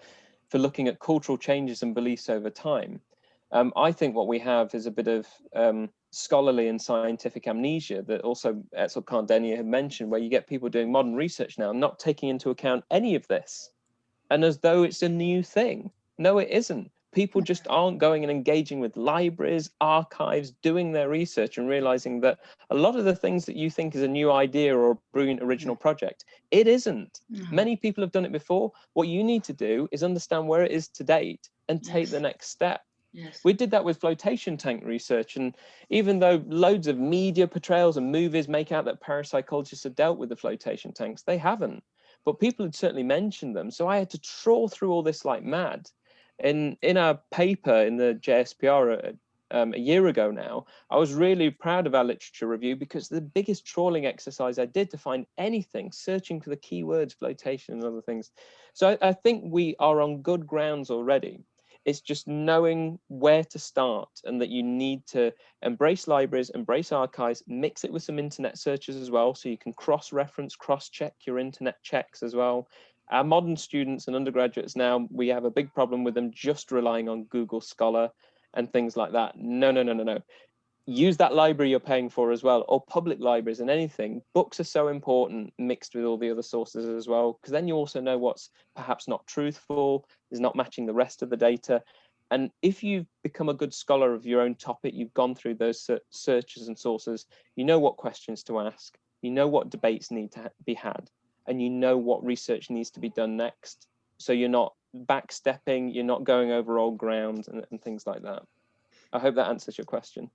S2: looking at cultural changes and beliefs over time. I think what we have is a bit of scholarly and scientific amnesia that also Edsel Kardenia had mentioned, where you get people doing modern research now not taking into account any of this, and as though it's a new thing. No, it isn't. People just aren't going and engaging with libraries, archives, doing their research and realizing that a lot of the things that you think is a new idea or a brilliant original project, it isn't. Many people have done it before. What you need to do is understand where it is to date and take the next step. We did that with flotation tank research, and even though loads of media portrayals and movies make out that parapsychologists have dealt with the flotation tanks, they haven't. But people had certainly mentioned them. So I had to trawl through all this like mad. In our paper in the JSPR a year ago now, I was really proud of our literature review, because the biggest trawling exercise I did to find anything, searching for the keywords, flotation and other things. So I think we are on good grounds already. It's just knowing where to start, and that you need to embrace libraries, embrace archives, mix it with some internet searches as well, so you can cross-reference, cross-check your internet checks as well. Our modern students and undergraduates now, we have a big problem with them just relying on Google Scholar and things like that. No. Use that library you're paying for as well, or public libraries and anything. Books are so important, mixed with all the other sources as well, because then you also know what's perhaps not truthful, is not matching the rest of the data. And if you've become a good scholar of your own topic, you've gone through those searches and sources, you know what questions to ask, you know what debates need to be had, and you know what research needs to be done next. So you're not backstepping, you're not going over old ground and things like that. I hope that answers your question.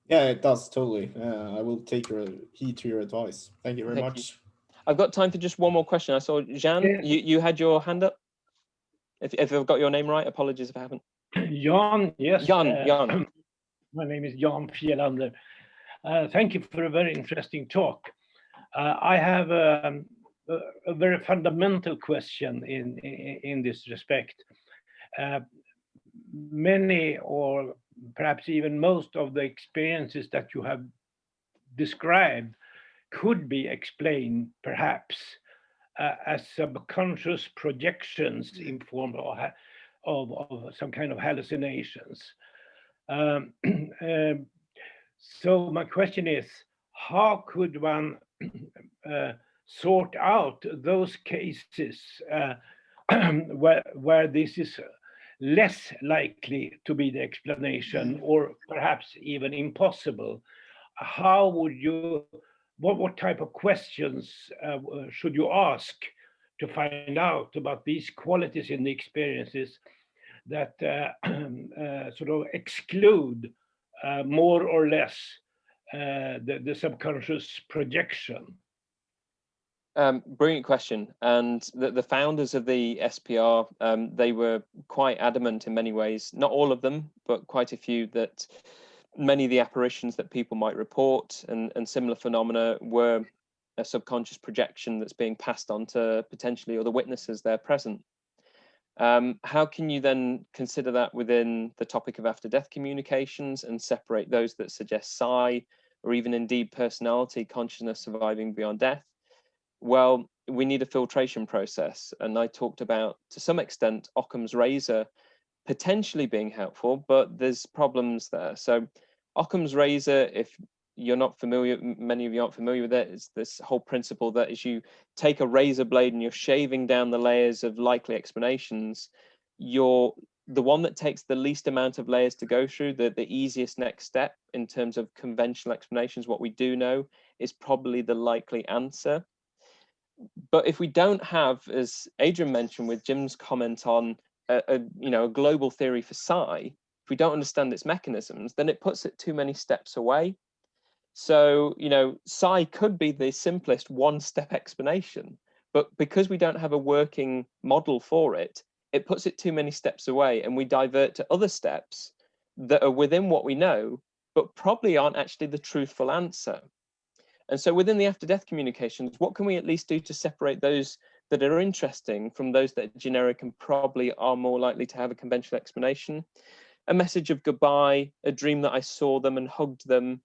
S8: Yeah, it does, totally. I will take heed to your advice. Thank you very
S2: Thank
S8: much.
S2: I've got time for just one more question. I saw Jan,
S9: Yeah.
S2: you had your hand up. If I've got your name right, apologies if I haven't.
S9: Jan, yes.
S2: Jan.
S9: My name is Jan Fjällander. Thank you for a very interesting talk. I have a very fundamental question in this respect. Many, or perhaps even most, of the experiences that you have described could be explained, perhaps, as subconscious projections in form of some kind of hallucinations. So my question is, how could one sort out those cases where this is less likely to be the explanation, or perhaps even impossible? How would you, what type of questions should you ask to find out about these qualities in the experiences that sort of exclude more or less the subconscious projection?
S2: Brilliant question. And the founders of the SPR, they were quite adamant in many ways, not all of them, but quite a few, that many of the apparitions that people might report and similar phenomena were a subconscious projection that's being passed on to potentially other witnesses there present. How can you then consider that within the topic of after-death communications and separate those that suggest psi, or even indeed personality, consciousness surviving beyond death? Well, we need a filtration process. And I talked about, to some extent, Occam's razor potentially being helpful, but there's problems there. So Occam's razor, if you're not familiar, many of you aren't familiar with it, it's this whole principle that as you take a razor blade and you're shaving down the layers of likely explanations, you're the one that takes the least amount of layers to go through, the easiest next step in terms of conventional explanations, what we do know, is probably the likely answer. But if we don't have, as Adrian mentioned with Jim's comment on a global theory for psi, if we don't understand its mechanisms, then it puts it too many steps away. So, psi could be the simplest one-step explanation, but because we don't have a working model for it, it puts it too many steps away, and we divert to other steps that are within what we know, but probably aren't actually the truthful answer. And so within the after-death communications, what can we at least do to separate those that are interesting from those that are generic and probably are more likely to have a conventional explanation? A message of goodbye, a dream that I saw them and hugged them,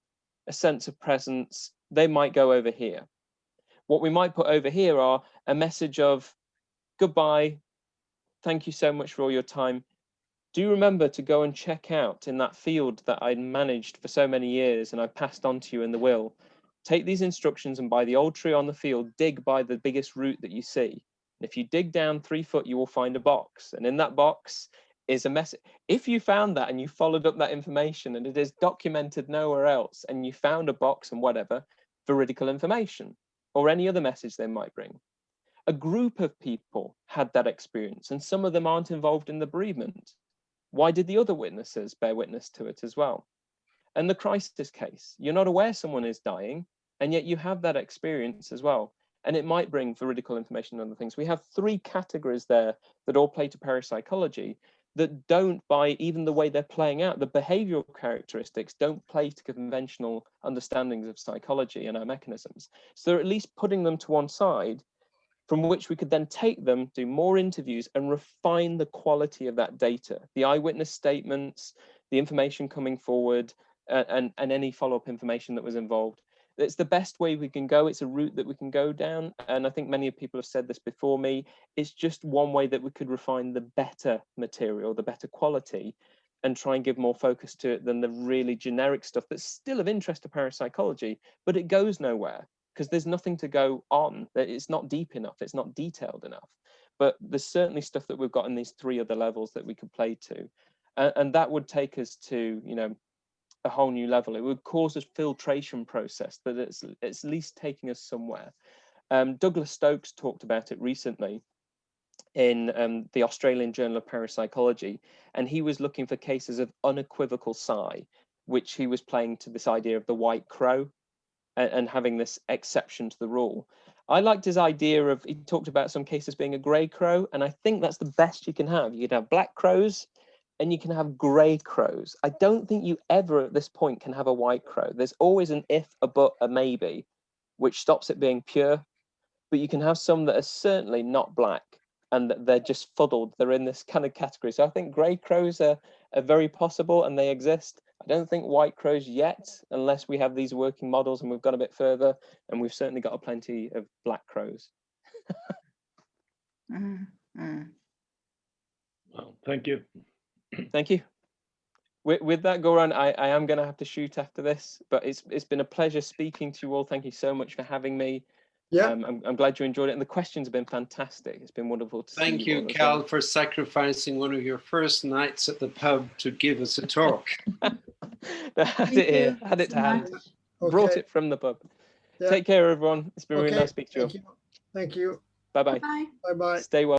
S2: a sense of presence, they might go over here. What we might put over here are a message of goodbye, thank you so much for all your time. Do you remember to go and check out in that field that I managed for so many years and I passed on to you in the will? Take these instructions and by the old tree on the field, dig by the biggest root that you see. And if you dig down 3 foot, you will find a box. And in that box is a message. If you found that and you followed up that information and it is documented nowhere else, and you found a box and whatever, veridical information or any other message they might bring. A group of people had that experience and some of them aren't involved in the bereavement. Why did the other witnesses bear witness to it as well? And the crisis case, you're not aware someone is dying, and yet you have that experience as well. And it might bring veridical information and other things. We have 3 categories there that all play to parapsychology that don't, by even the way they're playing out, the behavioral characteristics don't play to conventional understandings of psychology and our mechanisms. So they're at least putting them to one side, from which we could then take them, do more interviews and refine the quality of that data, the eyewitness statements, the information coming forward, and any follow-up information that was involved. It's the best way we can go. It's a route that we can go down. And I think many people have said this before me. It's just one way that we could refine the better material, the better quality, and try and give more focus to it than the really generic stuff that's still of interest to parapsychology, but it goes nowhere because there's nothing to go on. It's not deep enough. It's not detailed enough. But there's certainly stuff that we've got in these 3 other levels that we could play to. and that would take us to, you know, a whole new level. It would cause a filtration process, but it's at least taking us somewhere. Douglas Stokes talked about it recently in the Australian Journal of Parapsychology, and he was looking for cases of unequivocal psi, which he was playing to this idea of the white crow and having this exception to the rule. I liked his idea of, he talked about some cases being a grey crow, and I think that's the best you can have. You could have black crows and you can have grey crows. I don't think you ever at this point can have a white crow. There's always an if, a but, a maybe, which stops it being pure. But you can have some that are certainly not black and that they're just fuddled. They're in this kind of category. So I think grey crows are very possible and they exist. I don't think white crows yet, unless we have these working models and we've gone a bit further, and we've certainly got a plenty of black crows.
S9: Well, thank you.
S2: Thank you. With that, Goran, I am going to have to shoot after this, but it's been a pleasure speaking to you all. Thank you so much for having me.
S1: Yeah.
S2: I'm glad you enjoyed it, and the questions have been fantastic. It's been wonderful to see you.
S3: Thank you, Cal, for sacrificing one of your first nights at the pub to give us a talk.
S2: Had it here, had it to hand, brought it from the pub. Yeah. Take care, everyone. It's been really nice speaking to you.
S1: Thank you.
S2: Bye-bye.
S5: Bye.
S1: Bye-bye.
S2: Stay well.